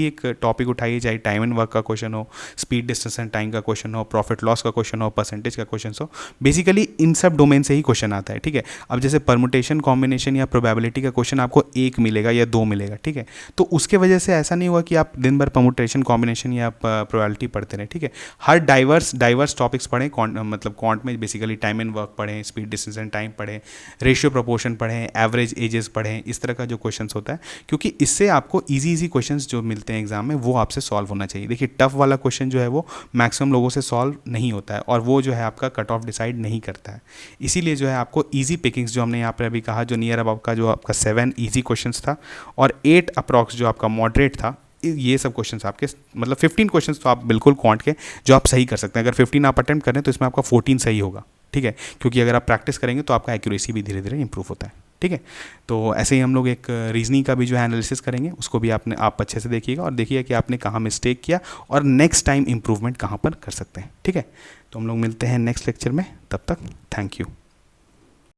एक टॉपिक उठाइए, चाहे टाइम एंड वर्क का क्वेश्चन हो, स्पीड डिस्टेंस एंड टाइम का क्वेश्चन हो, प्रॉफिट लॉस का क्वेश्चन हो, परसेंटेज का क्वेश्चन हो, बेसिकली इन सब डोमेन से ही क्वेश्चन आता है, ठीक है। अब जैसे परमुटेशन कॉम्बिनेशन या प्रोबेबिलिटी का क्वेश्चन आपको 1 मिलेगा या 2 मिलेगा, ठीक है। तो उसके वजह से ऐसा नहीं हुआ कि आप दिन भर परमुटेशन कॉम्बिनेशन या प्रोबेबिलिटी पढ़ते रहे, ठीक है। हर डाइवर्स टॉपिक्स पढ़ें, मतलब क्वांट में बेसिकली टाइम एंड वर्क पढ़ें, स्पीड डिस्टेंस एंड टाइम पढ़ें, रेशियो प्रोपोर्शन पढ़ें, एवरेज एजेस पढ़ें, इस तरह का जो क्वेश्चन होता है, क्योंकि इससे आपको ईजी क्वेश्चन जो मिलते हैं एग्जाम में वो आपसे सॉल्व होना चाहिए। देखिए टफ वाला क्वेश्चन जो है वो मैक्सिमम लोगों से सॉल्व नहीं होता है, और वो जो है आपका कट ऑफ डिसाइड नहीं करता है, इसीलिए जो है आपको ईजी पिकिंग्स जो हमने यहाँ पर अभी कहा, जो नियर अबाउट का जो आपका 7 ईजी क्वेश्चंस था और 8 अप्रॉक्स जो आपका मॉडरेट था, ये सब क्वेश्चंस आपके मतलब 15 क्वेश्चंस तो आप बिल्कुल क्वांट के जो आप सही कर सकते हैं। अगर 15 आप अटेम्प्ट करें तो इसमें आपका 14 सही होगा, ठीक है, क्योंकि अगर आप प्रैक्टिस करेंगे तो आपका एक्यूरेसी भी धीरे धीरे इंप्रूव होता है, ठीक है। तो ऐसे ही हम लोग एक रीजनिंग का भी जो है एनालिसिस करेंगे, उसको भी आप अच्छे से देखिएगा और देखिएगा कि आपने कहाँ मिस्टेक किया और नेक्स्ट टाइम इंप्रूवमेंट कहाँ पर कर सकते हैं, ठीक है। तो हम लोग मिलते हैं नेक्स्ट लेक्चर में, तब तक थैंक यू।